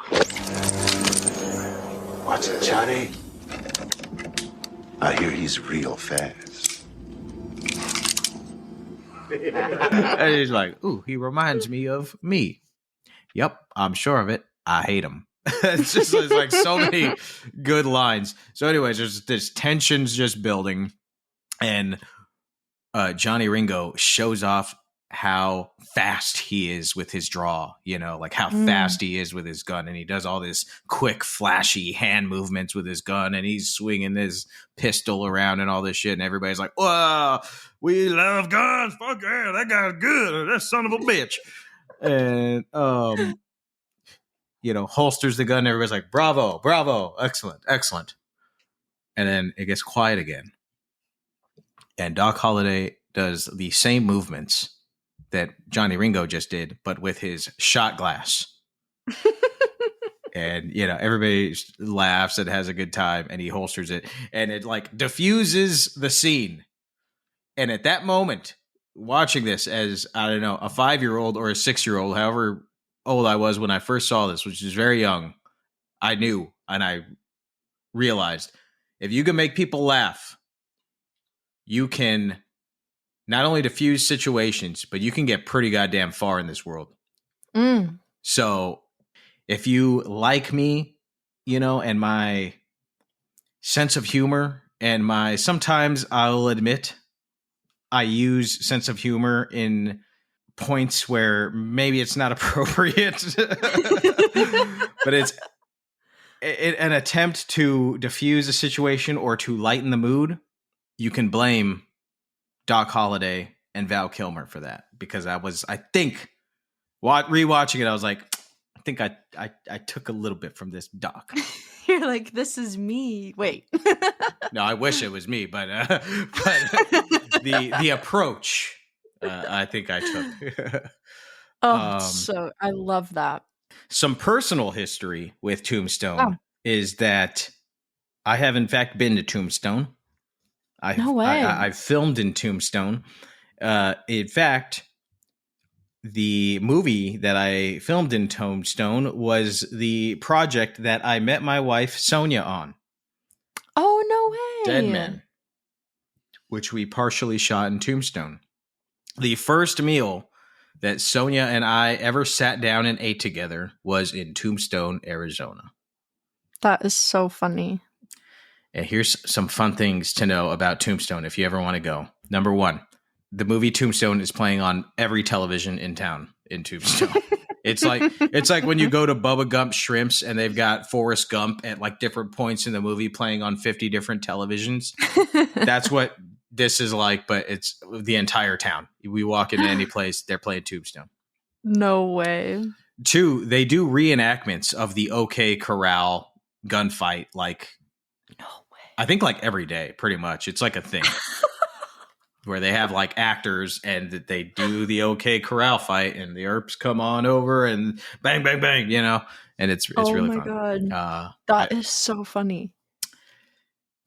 What's it, Johnny? I hear he's real fast. And he's like, ooh, he reminds me of me. Yep, I'm sure of it. I hate him. It's like so many good lines. So anyways, there's this tension's just building, and Johnny Ringo shows off how fast he is with his draw, like how fast he is with his gun. And he does all this quick, flashy hand movements with his gun, and he's swinging his pistol around and all this shit. And everybody's like, whoa, we love guns. Fuck yeah, that guy's good. That son of a bitch. And, holsters the gun. Everybody's like, bravo, bravo. Excellent, excellent. And then it gets quiet again. And Doc Holliday does the same movements that Johnny Ringo just did, but with his shot glass. And, everybody laughs and has a good time, and he holsters it, and it like diffuses the scene. And at that moment, watching this as, I don't know, a 5-year-old or a 6-year-old, however old I was when I first saw this, which is very young, I knew, and I realized, if you can make people laugh, you can not only diffuse situations, but you can get pretty goddamn far in this world. So if you like me, and my sense of humor, and sometimes I'll admit I use sense of humor in points where maybe it's not appropriate, but it's an attempt to diffuse a situation or to lighten the mood. You can blame Doc Holliday and Val Kilmer for that, because I think rewatching it, I was like, I think I took a little bit from this Doc. You're like, this is me. Wait. No, I wish it was me, but the approach, I think I took. So I love that. Some personal history with Tombstone is that I have in fact been to Tombstone. No way. I've filmed in Tombstone. In fact, the movie that I filmed in Tombstone was the project that I met my wife, Sonja, on. Oh, no way. Dead Men, which we partially shot in Tombstone. The first meal that Sonja and I ever sat down and ate together was in Tombstone, Arizona. That is so funny. And here's some fun things to know about Tombstone if you ever want to go. Number one, the movie Tombstone is playing on every television in town in Tombstone. It's like when you go to Bubba Gump Shrimps and they've got Forrest Gump at like different points in the movie playing on 50 different televisions. That's what this is like, but it's the entire town. We walk into any place, they're playing Tombstone. No way. 2, they do reenactments of the OK Corral gunfight, like No way. I think like every day, pretty much. It's like a thing where they have like actors and that they do the OK Corral fight, and the Earps come on over and bang, bang, bang, you know, and it's really fun. Oh my God. That is so funny.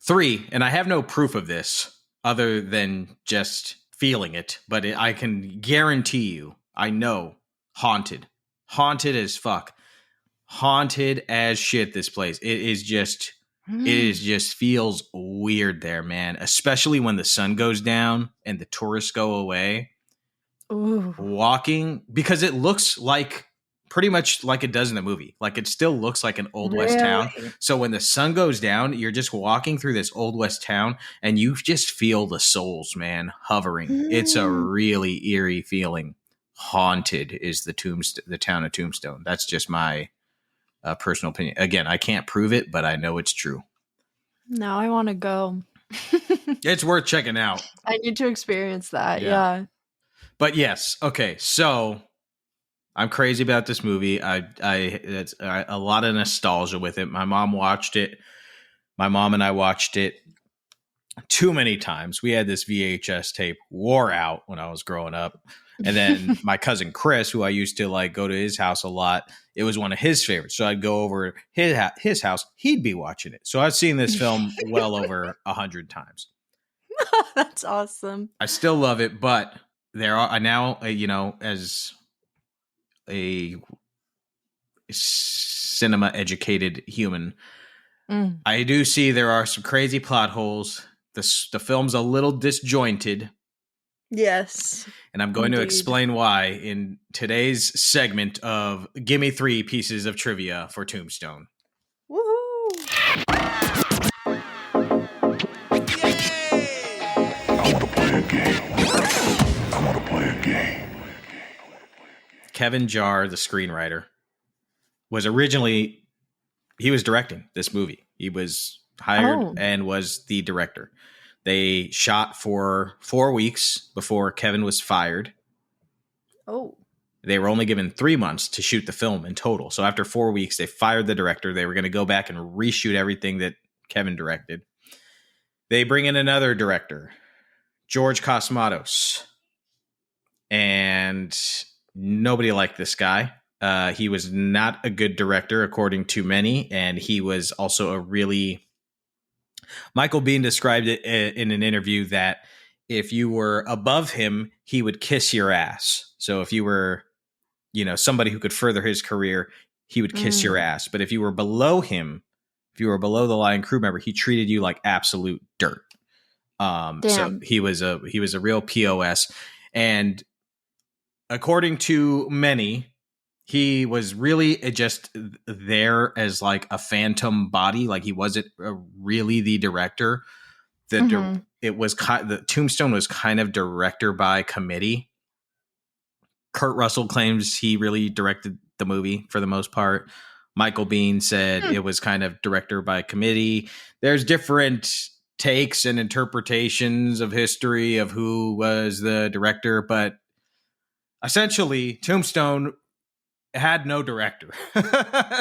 3, and I have no proof of this other than just feeling it, but I can guarantee you, I know, haunted as fuck, haunted as shit. This place, it is just feels weird there, man. Especially when the sun goes down and the tourists go away. Ooh. Walking, because it looks like pretty much like it does in the movie. Like it still looks like an Old West town. So when the sun goes down, you're just walking through this Old West town and you just feel the souls, man, hovering. It's a really eerie feeling. Haunted is the town of Tombstone. That's just my personal opinion. Again, I can't prove it, but I know it's true. Now I want to go. It's worth checking out. I need to experience that. Yeah. But yes, okay. So I'm crazy about this movie. It's a lot of nostalgia with it. My mom watched it. My mom and I watched it too many times. We had this VHS tape, wore out when I was growing up. And then my cousin Chris, who I used to like go to his house a lot, it was one of his favorites. So I'd go over his house. He'd be watching it. So I've seen this film well over 100 times. That's awesome. I still love it, but there are now, as a cinema educated human, I do see there are some crazy plot holes. The film's a little disjointed. Yes. And I'm going to explain why in today's segment of Gimme Three Pieces of Trivia for Tombstone. Woohoo! I want to play a game. Kevin Jarre, the screenwriter, was originally, he was directing this movie. He was hired and was the director. They shot for 4 weeks before Kevin was fired. Oh. They were only given 3 months to shoot the film in total. So after 4 weeks, they fired the director. They were going to go back and reshoot everything that Kevin directed. They bring in another director, George Cosmatos. And nobody liked this guy. He was not a good director, according to many. And he was also a really... Michael Biehn described it in an interview that if you were above him, he would kiss your ass. So if you were, somebody who could further his career, he would kiss your ass. But if you were below him, if you were below the line crew member, he treated you like absolute dirt. So he was a real POS. And according to many, he was really just there as like a phantom body. Like he wasn't really the director. It was the Tombstone was kind of director by committee. Kurt Russell claims he really directed the movie for the most part. Michael Biehn said it was kind of director by committee. There's different takes and interpretations of history of who was the director, but essentially Tombstone had no director.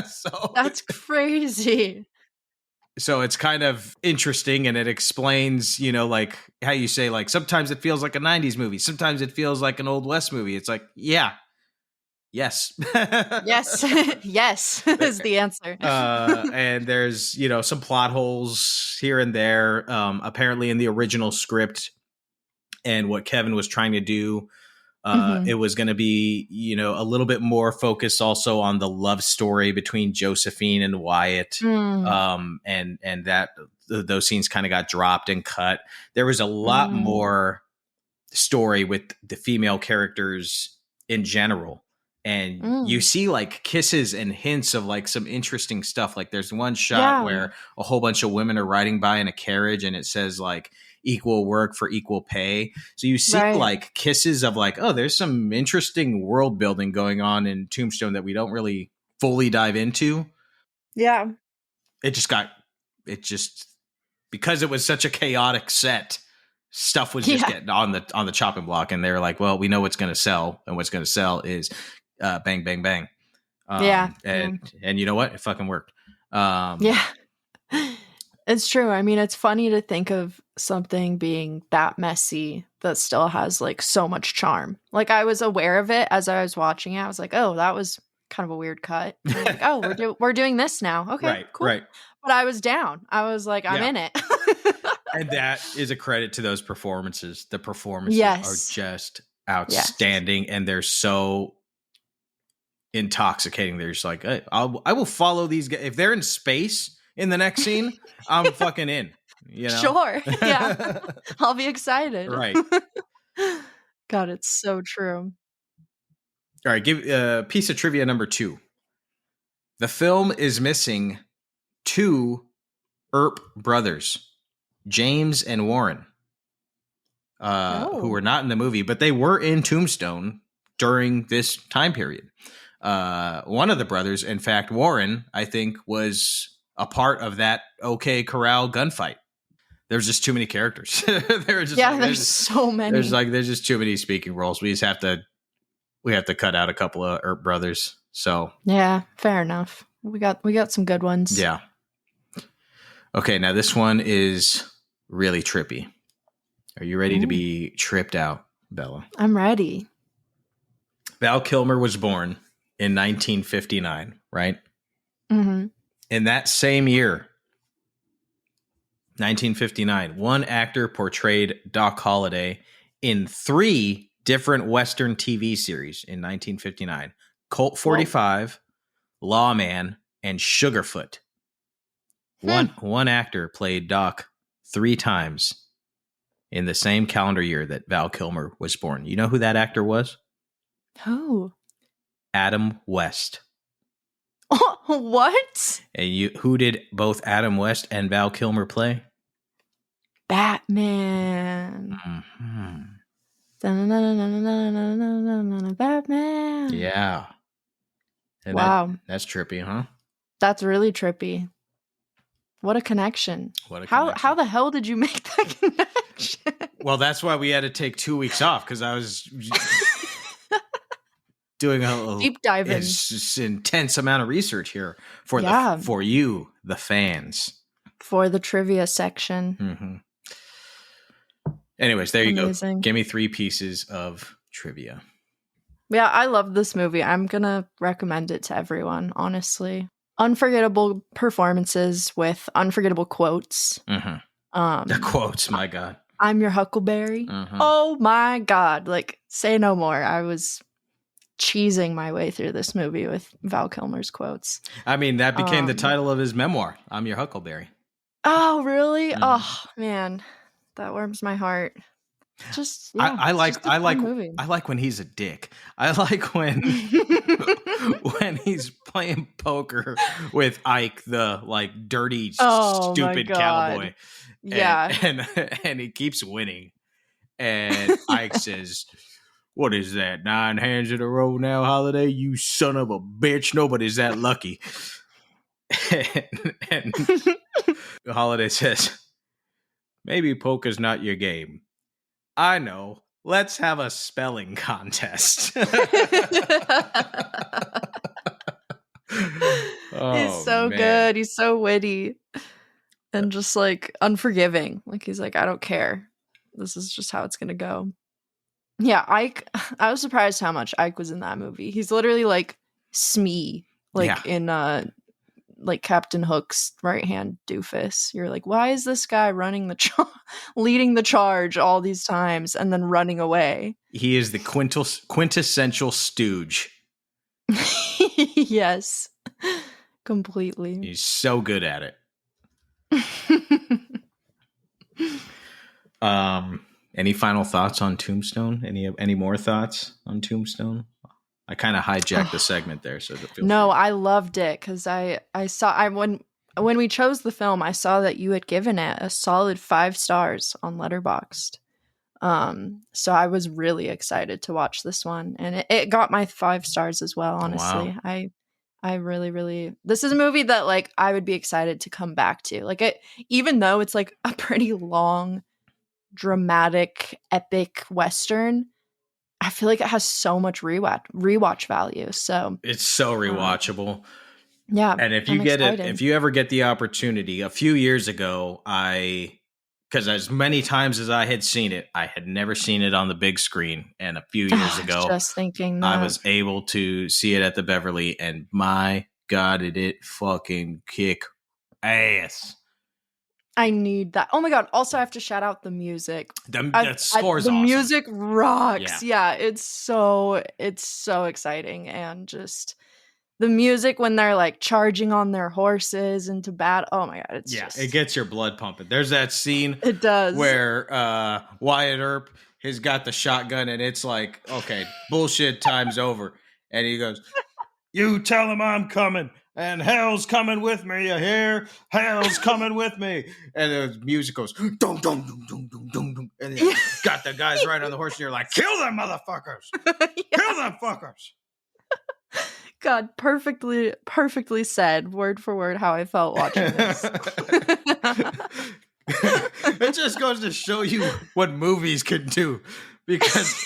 So that's crazy. So it's kind of interesting, and it explains, like how you say, like sometimes it feels like a 90s movie, sometimes it feels like an Old West movie. It's like, yes. Yes. Yes is the answer. And there's, some plot holes here and there. Apparently in the original script and what Kevin was trying to do, it was going to be, a little bit more focused also on the love story between Josephine and Wyatt. And that those scenes kind of got dropped and cut. There was a lot more story with the female characters in general. And you see like kisses and hints of like some interesting stuff. Like there's one shot where a whole bunch of women are riding by in a carriage and it says like equal work for equal pay. So you see like kisses of like, oh, there's some interesting world building going on in Tombstone that we don't really fully dive into. Yeah. It just because it was such a chaotic set, stuff was just getting on the chopping block, and they were like, well, we know what's going to sell, and what's going to sell is bang, bang, bang. And you know what? It fucking worked. Yeah. It's true. I mean, it's funny to think of something being that messy that still has like so much charm. Like I was aware of it as I was watching it. I was like, oh, that was kind of a weird cut. And like, oh, we're doing this now. Okay, cool. Right. But I was down. I was like, I'm in it. And that is a credit to those performances. The performances are just outstanding, and they're so intoxicating. They're just like, hey, I will follow these guys. If they're in space in the next scene, I'm fucking in. You know? Sure. Yeah. I'll be excited. Right. God, it's so true. All right, give piece of trivia number 2. The film is missing 2 Earp brothers, James and Warren, who were not in the movie, but they were in Tombstone during this time period. One of the brothers, in fact, Warren, I think, was a part of that OK Corral gunfight. There's just too many characters. There's so many. There's just too many speaking roles. We have to cut out a couple of Earp brothers. So yeah, fair enough. We got some good ones. Yeah. Okay, now this one is really trippy. Are you ready to be tripped out, Bella? I'm ready. Val Kilmer was born in 1959, right? Mm-hmm. In that same year, 1959, one actor portrayed Doc Holliday in 3 different Western TV series in 1959. Colt 45, Lawman, and Sugarfoot. One actor played Doc 3 times in the same calendar year that Val Kilmer was born. You know who that actor was? Who? Adam West. What? And who did both Adam West and Val Kilmer play? Batman. Mm-hmm. Batman. Yeah. And wow. That's trippy, huh? That's really trippy. What a connection. How the hell did you make that connection? Well, that's why we had to take 2 weeks off, because I was doing a deep diving. It's intense amount of research here for you, the fans. For the trivia section. Mm-hmm. Anyways, there you Amazing. go. Give me 3 pieces of trivia. Yeah, I love this movie. I'm going to recommend it to everyone, honestly. Unforgettable performances with unforgettable quotes. Mm-hmm. The quotes, my God. I'm your Huckleberry. Mm-hmm. Oh my God. Like, say no more. I was cheesing my way through this movie with Val Kilmer's quotes. I mean, that became the title of his memoir, I'm Your Huckleberry. Oh, really? Mm-hmm. Oh, man. That warms my heart. Just I like when he's a dick. I like when when he's playing poker with Ike, the like dirty, stupid cowboy. Yeah, and he keeps winning. And Ike says, "What is that? 9 hands in a row now, Holiday? You son of a bitch! Nobody's that lucky." and Holiday says, "Maybe poker's not your game. I know. Let's have a spelling contest." He's so good. He's so witty and just like unforgiving. Like he's like, I don't care. This is just how it's going to go. Yeah, Ike. I was surprised how much Ike was in that movie. He's literally like Smee, like in like Captain Hook's right hand doofus. You're like, why is this guy running leading the charge all these times and then running away? He is the quintessential stooge. Yes, completely. He's so good at it. Any final thoughts on Tombstone? Any more thoughts on Tombstone? I kind of hijacked the segment there, so feel No, free. I loved it because I saw when we chose the film, I saw that you had given it a solid 5 stars on Letterboxd. So I was really excited to watch this one, and it got my 5 stars as well. Honestly, Wow. I really, this is a movie that like I would be excited to come back to. Like it, even though it's like a pretty long, dramatic, epic Western, I feel like it has so much rewatch value. So It's so rewatchable. yeah, And if I'm you get excited. it, if you ever get the opportunity, a few years ago, because as many times as I had seen it, I had never seen it on the big screen. And a few years I ago, was just thinking that. I was able to see it at the Beverly, and my God, did it fucking kick ass. I need that. Oh my God. Also, I have to shout out the music. The score's the awesome. music rocks. Yeah, it's so exciting. And just the music when they're like charging on their horses into battle. Oh my God. It gets your blood pumping. There's that scene. It does. Where Wyatt Earp has got the shotgun, and it's like, okay, bullshit time's over. And he goes, "You tell him I'm coming. And hell's coming with me, you hear? Hell's coming with me." And the music goes, dum, dum, dum, dum, dum, dum, dum. And then got the guys right on the horse, and you're like, kill them motherfuckers! Kill them fuckers! God, perfectly said, word for word, how I felt watching this. It just goes to show you what movies can do. Because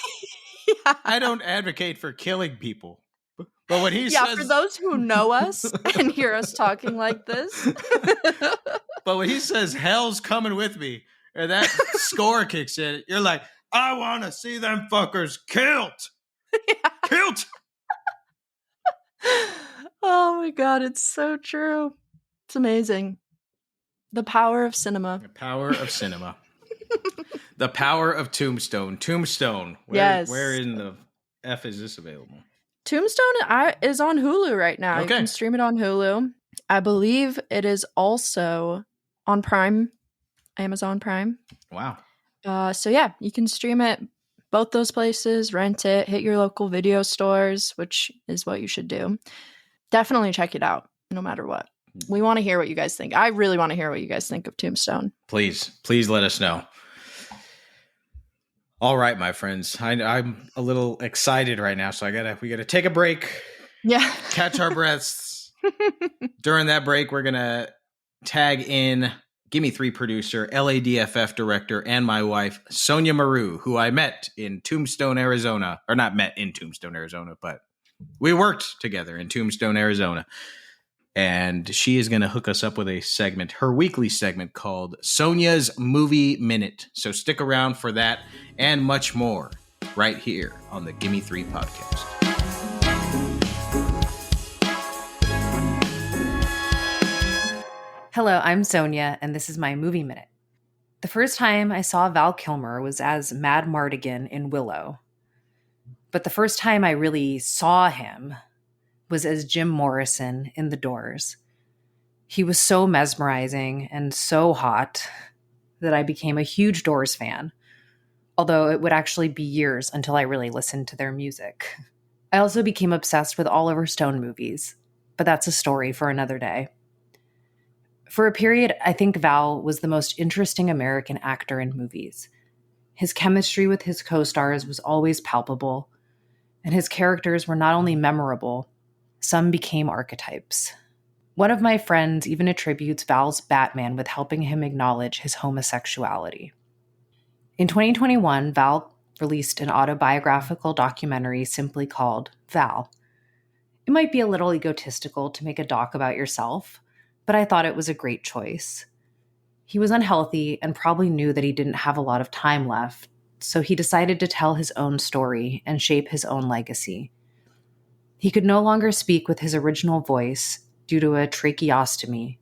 I don't advocate for killing people. But when he says, for those who know us and hear us talking like this. But when he says hell's coming with me, and that score kicks in, you're like, I want to see them fuckers killed. Yeah. Killed. Oh my God, it's so true. It's amazing. The power of cinema. The power of cinema. The power of Tombstone. Tombstone. Yes. Where in the F is this available? Tombstone is on Hulu right now. Okay. You can stream it on Hulu. I believe it is also on Prime, Amazon Prime. Wow. So yeah, you can stream it both those places, rent it, hit your local video stores, which is what you should do. Definitely check it out, no matter what. We want to hear what you guys think. I really want to hear what you guys think of Tombstone. Please let us know. All right, my friends. I'm a little excited right now, so we gotta take a break. Yeah. Catch our breaths. During that break, we're gonna tag in Gimme Three producer, LADFF director, and my wife, Sonja Mereu, who I met in Tombstone, Arizona. Or not met in Tombstone, Arizona, but we worked together in Tombstone, Arizona. And she is going to hook us up with a segment, her weekly segment called Sonja's Movie Minute. So stick around for that and much more right here on the Gimme Three podcast. Hello, I'm Sonja, and this is my Movie Minute. The first time I saw Val Kilmer was as Mad Mardigan in Willow. But the first time I really saw him was as Jim Morrison in The Doors. He was so mesmerizing and so hot that I became a huge Doors fan, although it would actually be years until I really listened to their music. I also became obsessed with Oliver Stone movies, but that's a story for another day. For a period, I think Val was the most interesting American actor in movies. His chemistry with his co-stars was always palpable, and his characters were not only memorable, some became archetypes. One of my friends even attributes Val's Batman with helping him acknowledge his homosexuality. In 2021, Val released an autobiographical documentary simply called Val. It might be a little egotistical to make a doc about yourself, but I thought it was a great choice. He was unhealthy and probably knew that he didn't have a lot of time left, so he decided to tell his own story and shape his own legacy. He could no longer speak with his original voice due to a tracheostomy,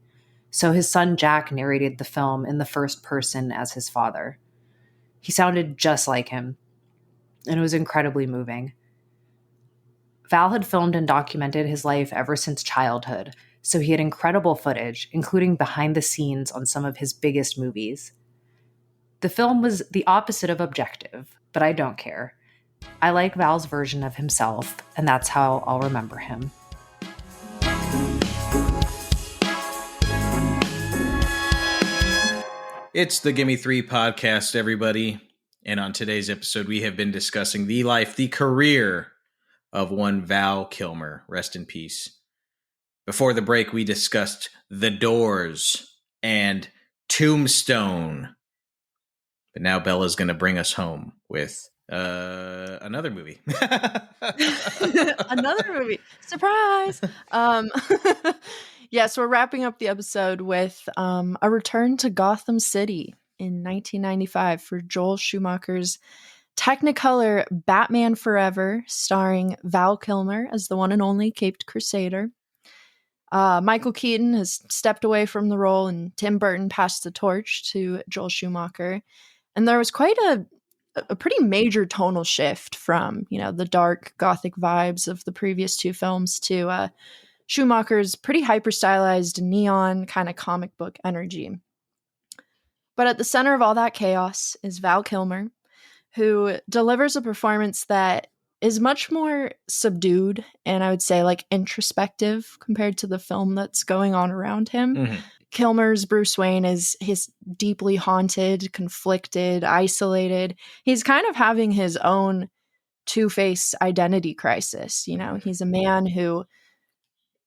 so his son Jack narrated the film in the first person as his father. He sounded just like him, and it was incredibly moving. Val had filmed and documented his life ever since childhood, so he had incredible footage, including behind the scenes on some of his biggest movies. The film was the opposite of objective, but I don't care. I like Val's version of himself, and that's how I'll remember him. It's the Gimme Three podcast, everybody. And on today's episode, we have been discussing the life, the career of one Val Kilmer. Rest in peace. Before the break, we discussed The Doors and Tombstone. But now Bella's going to bring us home with another movie. Another movie. Surprise! Yes, we're wrapping up the episode with a return to Gotham City in 1995 for Joel Schumacher's Technicolor Batman Forever, starring Val Kilmer as the one and only Caped Crusader. Michael Keaton has stepped away from the role, and Tim Burton passed the torch to Joel Schumacher. And there was quite a pretty major tonal shift from, the dark gothic vibes of the previous two films to Schumacher's pretty hyper-stylized neon kind of comic book energy. But at the center of all that chaos is Val Kilmer, who delivers a performance that is much more subdued and I would say like introspective compared to the film that's going on around him. Mm-hmm. Kilmer's Bruce Wayne is deeply haunted, conflicted, isolated. He's kind of having his own Two-Face identity crisis. He's a man who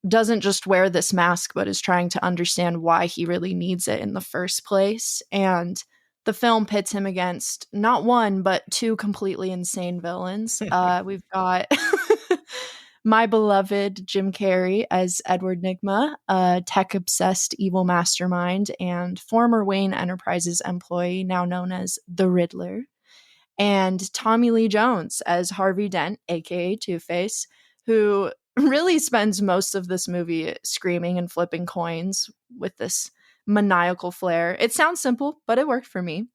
doesn't just wear this mask, but is trying to understand why he really needs it in the first place. And the film pits him against not one, but two completely insane villains. We've got my beloved Jim Carrey as Edward Nygma, a tech-obsessed evil mastermind, and former Wayne Enterprises employee, now known as the Riddler, and Tommy Lee Jones as Harvey Dent, aka Two-Face, who really spends most of this movie screaming and flipping coins with this maniacal flair. It sounds simple, but it worked for me.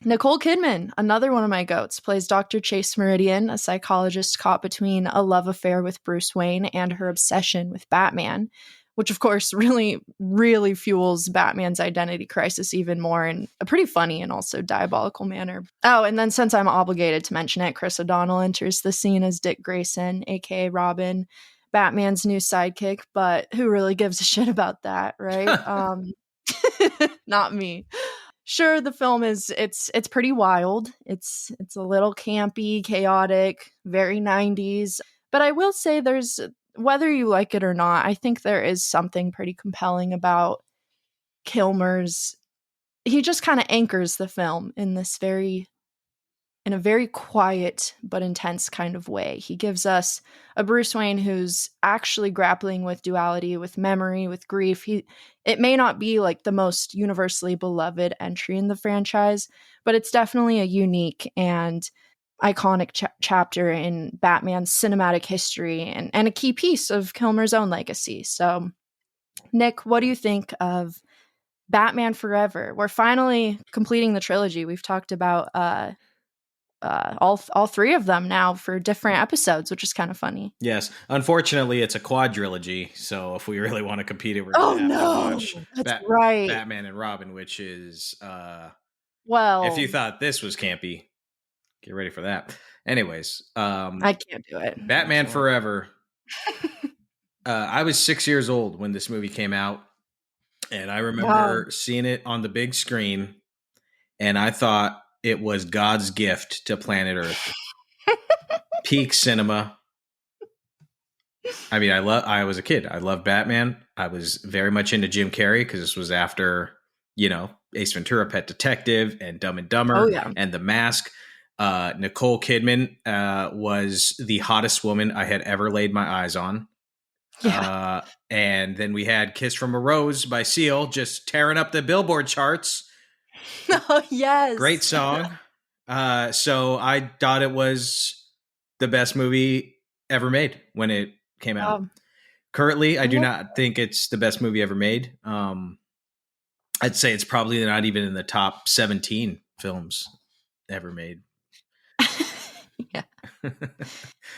Nicole Kidman, another one of my goats, plays Dr. Chase Meridian, a psychologist caught between a love affair with Bruce Wayne and her obsession with Batman, which of course really, really fuels Batman's identity crisis even more in a pretty funny and also diabolical manner. Oh, and then since I'm obligated to mention it, Chris O'Donnell enters the scene as Dick Grayson, aka Robin, Batman's new sidekick, but who really gives a shit about that, right? Not me. Sure, the film it's pretty wild. It's a little campy, chaotic, very 90s. But I will say there's, whether you like it or not, I think there is something pretty compelling about Kilmer's. He just kind of anchors the film in a very quiet but intense kind of way. He gives us a Bruce Wayne who's actually grappling with duality, with memory, with grief. It may not be like the most universally beloved entry in the franchise, but it's definitely a unique and iconic chapter in Batman's cinematic history and a key piece of Kilmer's own legacy. So, Nick, what do you think of Batman Forever? We're finally completing the trilogy. We've talked about all three of them now for different episodes, which is kind of funny. Yes. Unfortunately, it's a quadrilogy, so if we really want to compete it, we're going to have to watch right. Batman and Robin, which is, well, if you thought this was campy, get ready for that. Anyways. I can't do it. Batman Forever. I was 6 years old when this movie came out, and I remember seeing it on the big screen, and I thought it was God's gift to planet Earth. Peak cinema. I mean, I was a kid. I loved Batman. I was very much into Jim Carrey because this was after, Ace Ventura, Pet Detective, and Dumb and Dumber, and The Mask. Nicole Kidman was the hottest woman I had ever laid my eyes on. Yeah. And then we had Kiss from a Rose by Seal just tearing up the Billboard charts. Oh, yes. Great song. So I thought it was the best movie ever made when it came out. Currently, I do not think it's the best movie ever made. I'd say it's probably not even in the top 17 films ever made.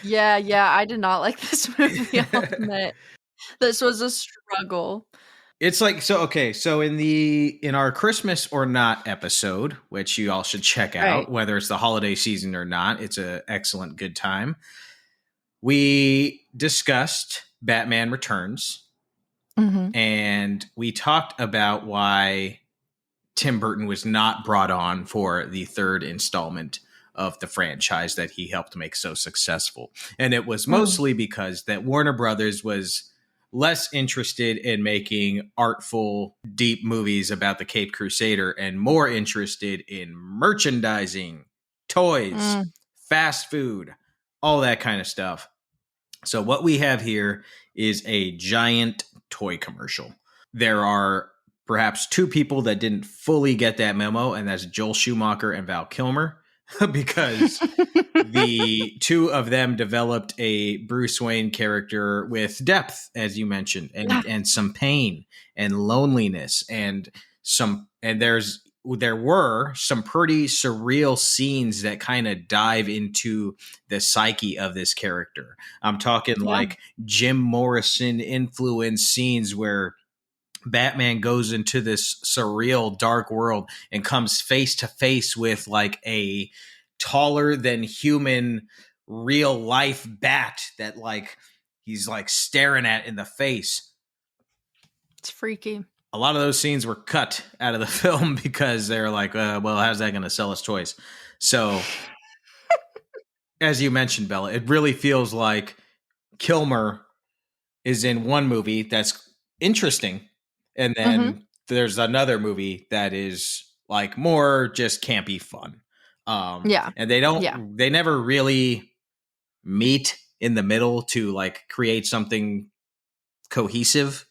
Yeah. I did not like this movie. I'll admit. This was a struggle. It's like, so in our Christmas or not episode, which you all should check out, Right. whether it's the holiday season or not, it's an excellent good time. We discussed Batman Returns, and we talked about why Tim Burton was not brought on for the third installment of the franchise that he helped make so successful. And it was mostly because that Warner Brothers was less interested in making artful, deep movies about the Caped Crusader and more interested in merchandising, toys, fast food, all that kind of stuff. So what we have here is a giant toy commercial. There are perhaps two people that didn't fully get that memo, and that's Joel Schumacher and Val Kilmer, because the two of them developed a Bruce Wayne character with depth, as you mentioned, and some pain and loneliness, and there were some pretty surreal scenes that kind of dive into the psyche of this character. I'm talking like Jim Morrison influenced scenes where Batman goes into this surreal dark world and comes face to face with like a taller than human real life bat that like he's like staring at in the face. It's freaky. A lot of those scenes were cut out of the film because they're like, well, how's that going to sell us toys? So as you mentioned, Bella, it really feels like Kilmer is in one movie that's interesting. And then there's another movie that is like more just campy fun. And they never really meet in the middle to like create something cohesive.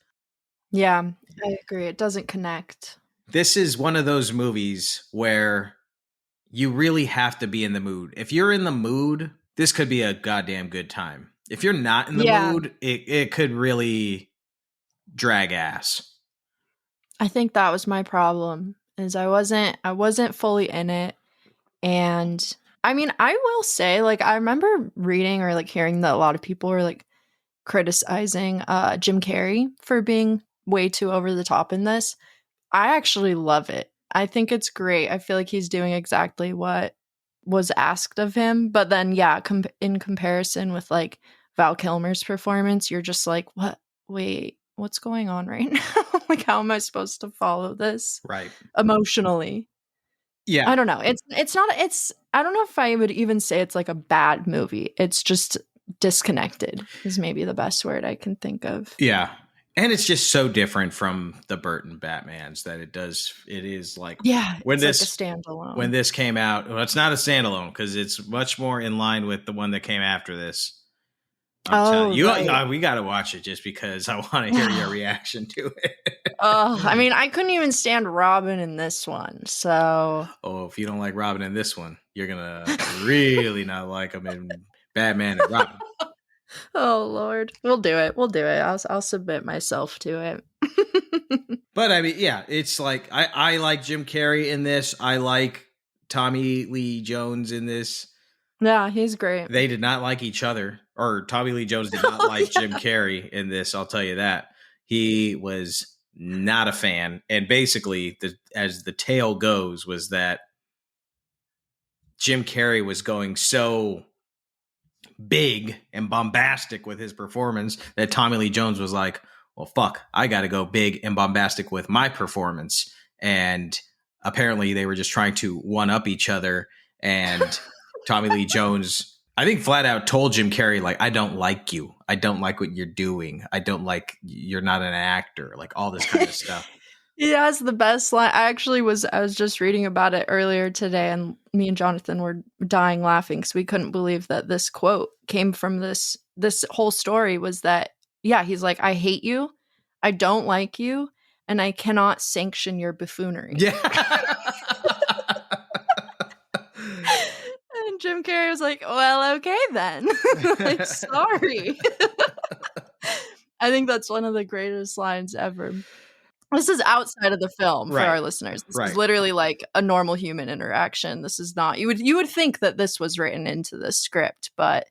Yeah, I agree. It doesn't connect. This is one of those movies where you really have to be in the mood. If you're in the mood, this could be a goddamn good time. If you're not in the mood, it could really drag ass. I think that was my problem, is I wasn't fully in it. And I mean, I will say, like, I remember reading or like hearing that a lot of people were like criticizing Jim Carrey for being way too over the top in this. I actually love it. I think it's great. I feel like he's doing exactly what was asked of him. But then, in comparison with like Val Kilmer's performance, you're just like, what? Wait, what's going on right now? Like, how am I supposed to follow this? Right. Emotionally. Yeah. I don't know. I don't know if I would even say it's like a bad movie. It's just disconnected is maybe the best word I can think of. Yeah. And it's just so different from the Burton Batmans that it is like, when it's like a standalone. When this came out, well, it's not a standalone because it's much more in line with the one that came after this. We got to watch it just because I want to hear your reaction to it. I mean, I couldn't even stand Robin in this one. So, if you don't like Robin in this one, you're gonna really not like him in Batman and Robin. Oh Lord, we'll do it. I'll submit myself to it. But I mean, yeah, it's like I like Jim Carrey in this. I like Tommy Lee Jones in this. Yeah, he's great. They did not like each other, or Tommy Lee Jones did not like Jim Carrey in this. I'll tell you that. He was not a fan. And basically, as the tale goes, was that Jim Carrey was going so big and bombastic with his performance that Tommy Lee Jones was like, well, fuck, I got to go big and bombastic with my performance. And apparently they were just trying to one up each other. And Tommy Lee Jones, I think, flat out told Jim Carrey, like, I don't like you. I don't like what you're doing. I don't like, you're not an actor, like all this kind of stuff. He has the best line. I was just reading about it earlier today, and me and Jonathan were dying laughing because we couldn't believe that this quote came from this whole story was that, he's like, I hate you, I don't like you, and I cannot sanction your buffoonery. Yeah. And Jim Carrey was like, well, okay then. Like, sorry. I think that's one of the greatest lines ever. This is outside of the film for our listeners. This is literally like a normal human interaction. This is not, you would think that this was written into the script, but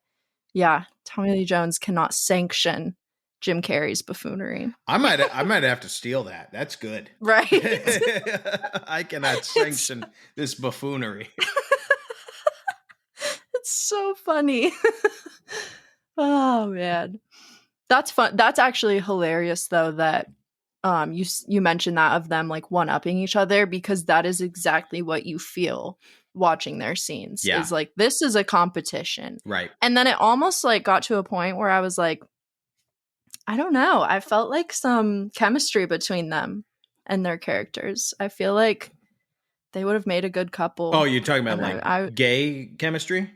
yeah, Tommy Lee Jones cannot sanction Jim Carrey's buffoonery. I might have to steal that. That's good. Right? I cannot sanction this buffoonery. It's so funny. Oh man. That's fun. That's actually hilarious though that you mentioned that of them like one-upping each other, because that is exactly what you feel watching their scenes. Yeah. Is like, this is a competition. Right. And then it almost like got to a point where I was like, I don't know. I felt like some chemistry between them and their characters. I feel like they would have made a good couple. Oh, you're talking about And like gay chemistry?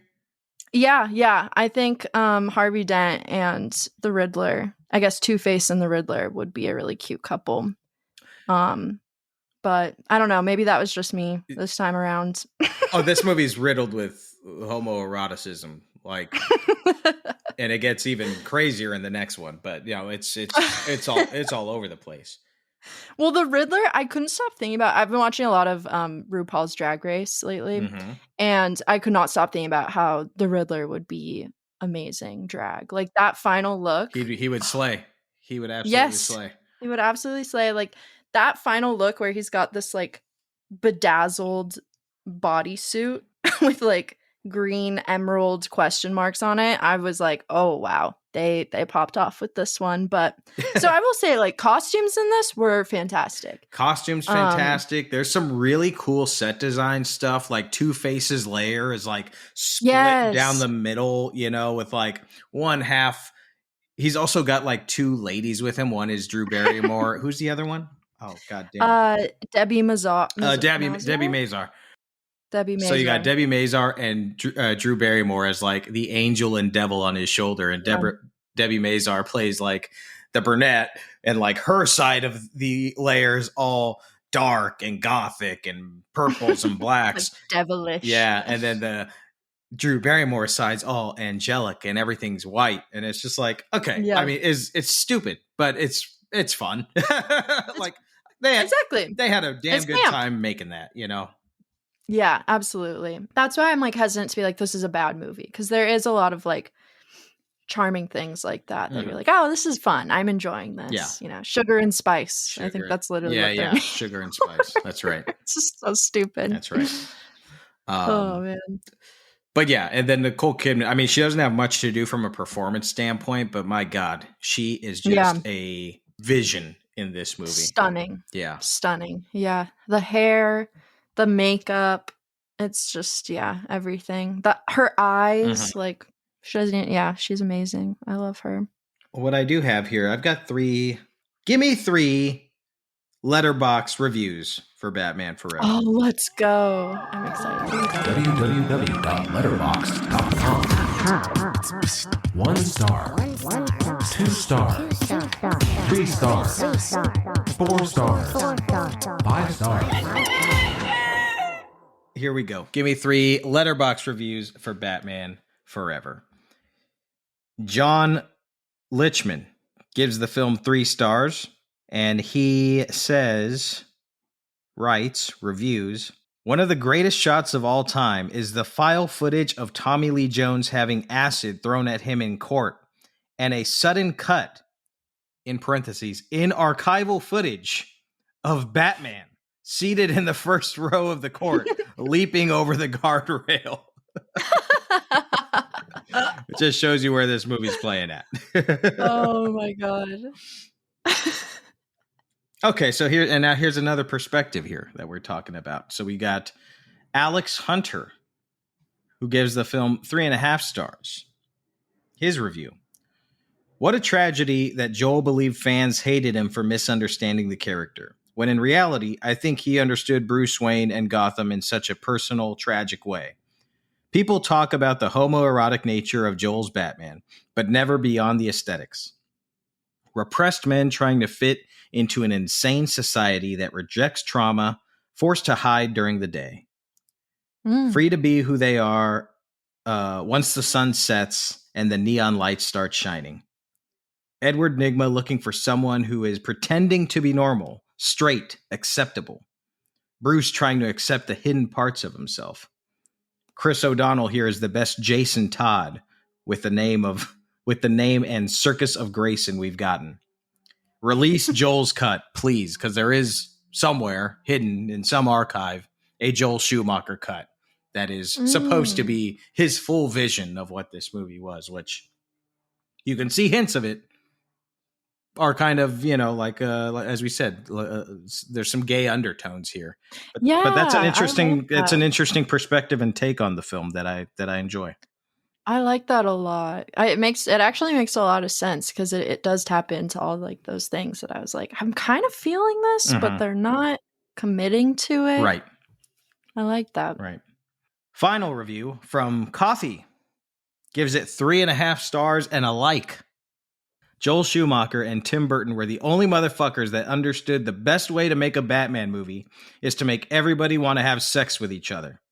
Yeah. I think Harvey Dent and the Riddler, I guess Two-Face and the Riddler would be a really cute couple. But I don't know. Maybe that was just me this time around. Oh, this movie's riddled with homoeroticism. Like, and it gets even crazier in the next one. But you know, it's all over the place. Well, the Riddler, I couldn't stop thinking about. I've been watching a lot of RuPaul's Drag Race lately, and I could not stop thinking about how the Riddler would be amazing drag. Like that final look, he would slay. He would absolutely slay. He would absolutely slay. Like that final look where he's got this like bedazzled bodysuit with like green emerald question marks on it. I was like, oh wow, they popped off with this one. But so I will say, like, costumes in this were fantastic. Costumes fantastic. There's some really cool set design stuff. Like Two-Face's lair is like split down the middle, you know, with like one half. He's also got like two ladies with him. One is Drew Barrymore. Who's the other one? Oh god damn. Debbie Mazar. Debbie Mazar. Debbie Mazar. So you got Debbie Mazar and Drew Barrymore as like the angel and devil on his shoulder, and Debbie Mazar plays like the brunette, and like her side of the layers all dark and gothic and purples and blacks, like devilish. Yeah, and then the Drew Barrymore side's all angelic and everything's white, and it's just like, okay, yeah. I mean, it's stupid, but it's fun. Like they had a damn good time making that, you know. Yeah, absolutely. That's why I'm like hesitant to be like, this is a bad movie, because there is a lot of like charming things like that you're like, oh, this is fun. I'm enjoying this. Yeah. You know, sugar and spice. I think that's literally what they're sugar and spice. That's right. It's just so stupid. That's right. Oh man. But yeah, and then Nicole Kidman, I mean, she doesn't have much to do from a performance standpoint, but my God, she is just a vision in this movie. Stunning. Yeah. Stunning. Yeah. The hair, the makeup, it's just, everything. Her eyes, like, she's amazing. I love her. What I do have here, I've got Gimme Three letterbox reviews for Batman Forever. Oh, let's go. I'm excited. www.letterboxd.com. 1 star. 2 stars. 3 stars. 4 stars. 5 stars. Here we go. Give me 3 letterbox reviews for Batman Forever. John Lichman gives the film 3 stars, and he reviews, one of the greatest shots of all time is the file footage of Tommy Lee Jones having acid thrown at him in court, and a sudden cut, in parentheses, in archival footage of Batman seated in the first row of the court, leaping over the guardrail. It just shows you where this movie's playing at. Oh my God. Okay, so here's another perspective here that we're talking about. So we got Alex Hunter, who gives the film 3.5 stars. His review: what a tragedy that Joel believed fans hated him for misunderstanding the character, when in reality, I think he understood Bruce Wayne and Gotham in such a personal, tragic way. People talk about the homoerotic nature of Joel's Batman, but never beyond the aesthetics. Repressed men trying to fit into an insane society that rejects trauma, forced to hide during the day. Free to be who they are once the sun sets and the neon lights start shining. Edward Nygma looking for someone who is pretending to be normal, straight, acceptable. Bruce trying to accept the hidden parts of himself. Chris O'Donnell here is the best Jason Todd, with the name of with the name and Circus of Grayson we've gotten. Release Joel's cut, please, because there is somewhere hidden in some archive a Joel Schumacher cut that is supposed to be his full vision of what this movie was, which you can see hints of it are kind of, like as we said, there's some gay undertones here. But that's an interesting it's an interesting perspective and take on the film that I enjoy. I like that a lot. It actually makes a lot of sense because it does tap into all like those things that I was like, I'm kind of feeling this, but they're not committing to it. Right. I like that. Right. Final review from Coffee gives it 3.5 stars and a like. Joel Schumacher and Tim Burton were the only motherfuckers that understood the best way to make a Batman movie is to make everybody want to have sex with each other.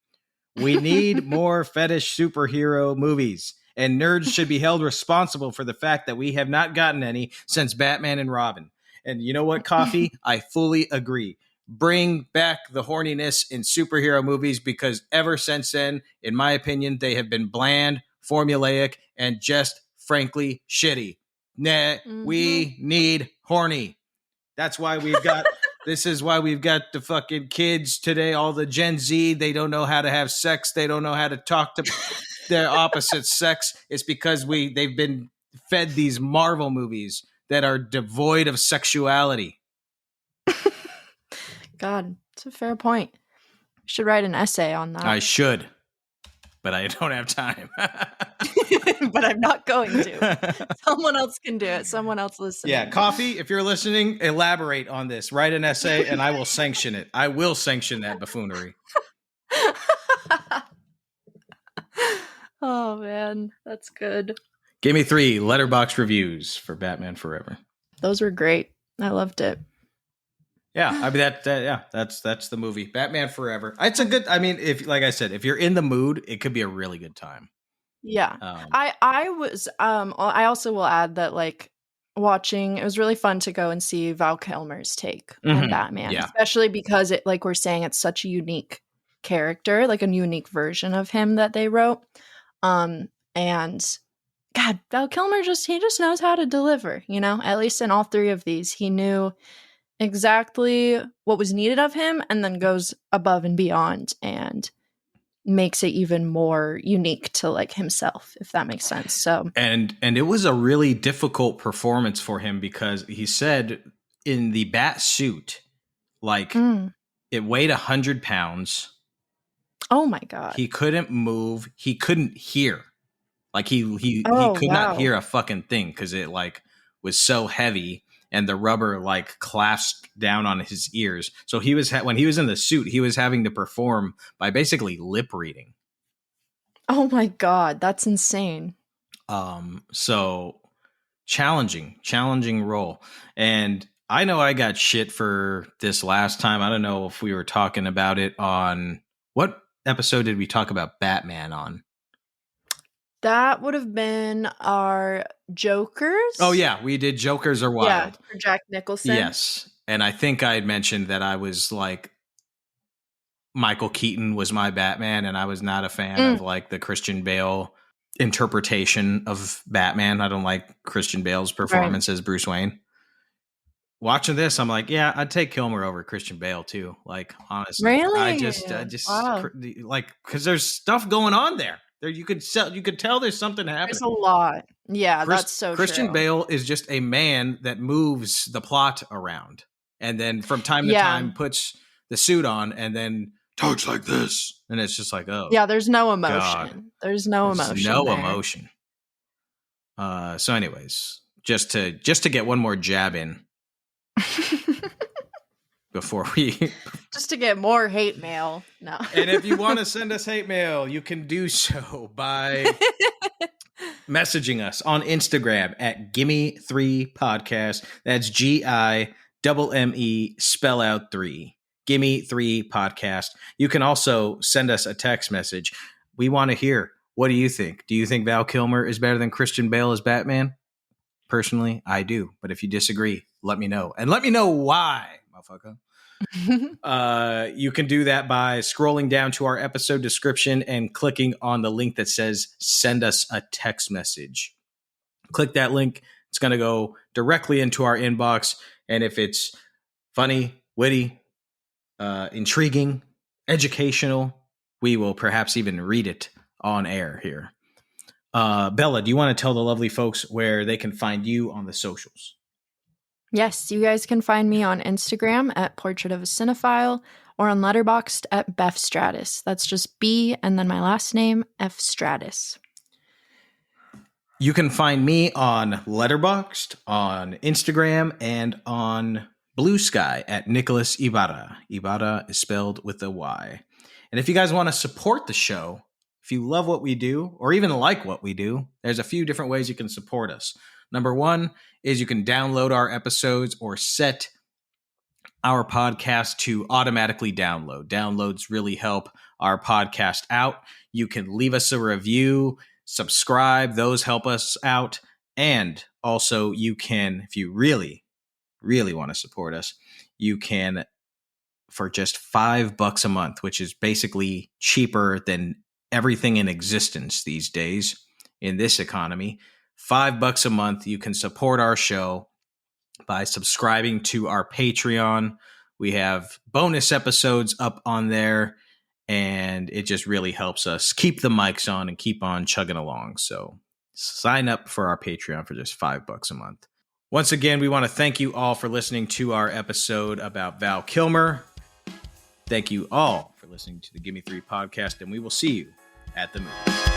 We need more fetish superhero movies, and nerds should be held responsible for the fact that we have not gotten any since Batman and Robin. And you know what, Coffee? I fully agree. Bring back the horniness in superhero movies, because ever since then, in my opinion, they have been bland, formulaic, and just frankly shitty. Nah, we need horny. That's why we've got this is why we've got the fucking kids today, all the Gen Z. They don't know how to have sex. They don't know how to talk to their opposite sex. It's because they've been fed these Marvel movies that are devoid of sexuality. God, it's a fair point. You should write an essay on that. I should, but I don't have time. But I'm not going to. Someone else can do it. Someone else listening. Yeah, Coffee, if you're listening, elaborate on this. Write an essay and I will sanction it. I will sanction that buffoonery. Oh, man. That's good. Gimme Three letterbox reviews for Batman Forever. Those were great. I loved it. Yeah, I mean that's the movie. Batman Forever. It's a good, if like I said, if you're in the mood, it could be a really good time. Yeah. I also will add that like watching, it was really fun to go and see Val Kilmer's take on Batman, especially because it, like we're saying, it's such a unique character, like a unique version of him that they wrote. And God, Val Kilmer he just knows how to deliver, at least in all three of these. He knew exactly what was needed of him and then goes above and beyond and makes it even more unique to like himself, if that makes sense. So and it was a really difficult performance for him because he said in the bat suit, like it weighed 100 pounds. Oh my God. He couldn't move. He couldn't hear. Like he could not hear a fucking thing because it like was so heavy. And the rubber like clasped down on his ears. So he was when he was in the suit, he was having to perform by basically lip reading. Oh my God, that's insane. So challenging role. And I know I got shit for this last time. I don't know if we were talking about it on what episode did we talk about Batman on? That would have been our Jokers. Oh, yeah. We did Jokers Are Wild. Yeah, for Jack Nicholson. Yes. And I think I had mentioned that I was like, Michael Keaton was my Batman, and I was not a fan of like the Christian Bale interpretation of Batman. I don't like Christian Bale's performance as Bruce Wayne. Watching this, I'm like, yeah, I'd take Kilmer over Christian Bale too. Like, honestly. Really? I just like, because there's stuff going on there. You could tell there's something happening. There's a lot. Yeah, that's so Christian true. Bale is just a man that moves the plot around. And then from time to time puts the suit on and then talks like this. And it's just like, oh. Yeah, there's no emotion. God. There's no emotion. No emotion. So anyways, just to get one more jab in. Before we just to get more hate mail. No. And if you want to send us hate mail, you can do so by messaging us on Instagram at Gimme Three Podcast. That's GIMME spell out 3. Gimme Three Podcast. You can also send us a text message. We want to hear, what do you think? Do you think Val Kilmer is better than Christian Bale as Batman? Personally, I do. But if you disagree, let me know. And let me know why, motherfucker. You can do that by scrolling down to our episode description and clicking on the link that says send us a text message. Click that link. It's going to go directly into our inbox. And if it's funny, witty, intriguing, educational, we will perhaps even read it on air here. Bella, do you want to tell the lovely folks where they can find you on the socials? Yes, you guys can find me on Instagram at Portrait of a Cinephile or on Letterboxd at Beth Stratus. That's just B and then my last name, F Stratus. You can find me on Letterboxd, on Instagram, and on Blue Sky at Nicholas Ibarra. Ibarra is spelled with a Y. And if you guys want to support the show, if you love what we do, or even like what we do, there's a few different ways you can support us. Number one is you can download our episodes or set our podcast to automatically download. Downloads really help our podcast out. You can leave us a review, subscribe. Those help us out. And also you can, if you really want to support us, you can, for just $5 a month, which is basically cheaper than everything in existence these days in this economy, $5 a month, you can support our show by subscribing to our Patreon. We have bonus episodes up on there, and it just really helps us keep the mics on and keep on chugging along. So sign up for our Patreon for just $5 a month. Once again, we want to thank you all for listening to our episode about Val Kilmer. Thank you all for listening to the Gimme Three podcast, and we will see you at the movies.